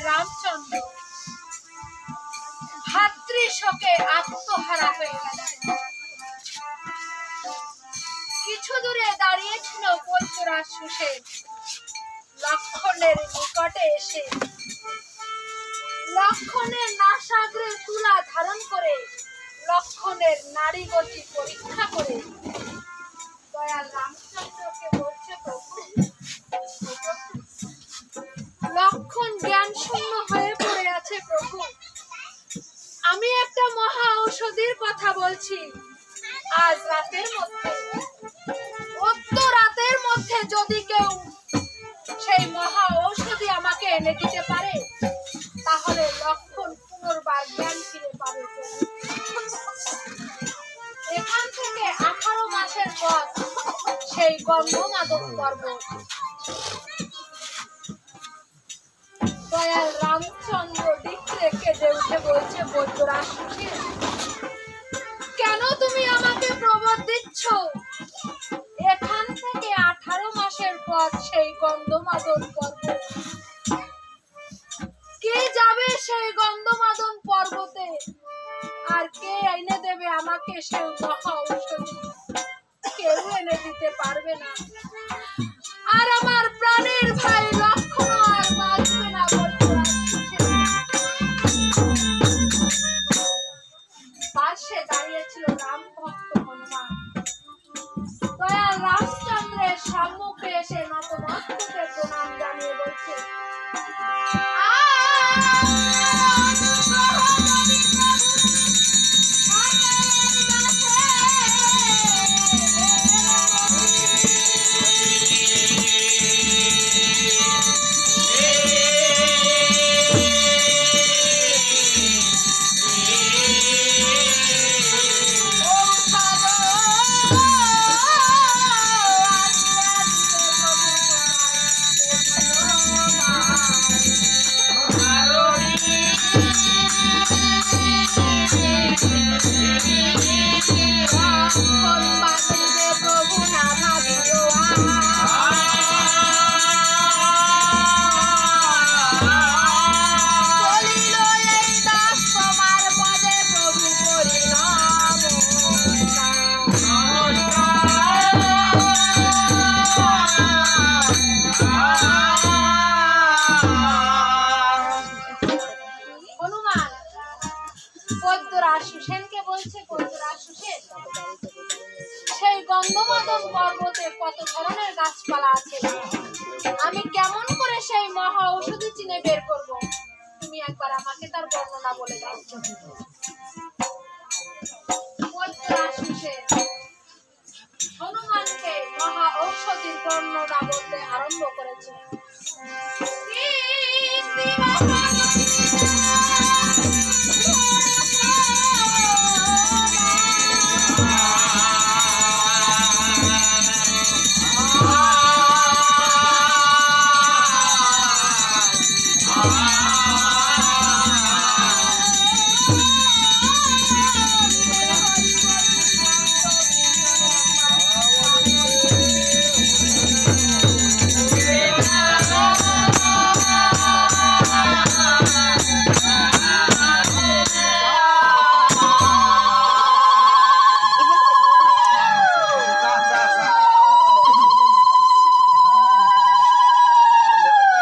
রামচন্দ্র ভাতৃ শোকে আত্মহারা হয়ে গেল। কিছু দূরে দাঁড়িয়েছিল বৈদ্যরাজ সুসেন। লক্ষণের নিকটে এসে লক্ষণের নাসাগ্রে তুলা ধারণ করে লক্ষণের নারীগতি পরীক্ষা করে দয়াল রামচন্দ্রকে বলছে, প্রভু লক্ষণ জ্ঞান শূন্য হয়ে পড়ে আছে। প্রভু, আমি একটা মহা ঔষধির কথা বলছি। আজ রাতের মধ্যে, রাতের মধ্যে যদি কেউ সেই মহা ঔষধি আমাকে এনে দিতে পারে, তাহলে লক্ষণ পুনর্বার জ্ঞান ফিরে পাবে। এখান থেকে 18 মাসের পথ সেই গন্ধমাদন পর্বত। দয়াল রামচন্দ্র দিকে কেঁদে উঠে বলছে, বৈদ্যরাজ সুসেন, কেন তুমি আমাকে প্রবোধ দিচ্ছ? এখান থেকে 18 মাসের পথ সেই গন্ধমাদন পর্বত। কে যাবে সেই গন্ধমাদন পর্বতে? আর কে এনে দেবে আমাকে সেই মহা ঔষধি? কেউ এনে দিতে পারবে না। আর আমার প্রাণের ভাই লক্ষণ আর বাঁচবে না। পাশে দাঁড়িয়েছিল রাম ভক্ত হনুমান। দয়াল রামচন্দ্রের সম্মুখে এসে নতমস্তকে প্রণাম জানিয়ে বলছে, সুসেনকে বলছে, বৈদ্যরাজ সুসেন, সেই গন্ধমাদন পর্বতে কত ধরনের গাছপালা আছে, আমি কেমন করে সেই মহা ঔষধি চিনে বের করব? তুমি একবার আমাকে তার বর্ণনা বলে দাও। বৈদ্যরাজ সুসেন হনুমানকে মহা ঔষধির বর্ণনা বলতে আরম্ভ করেছে।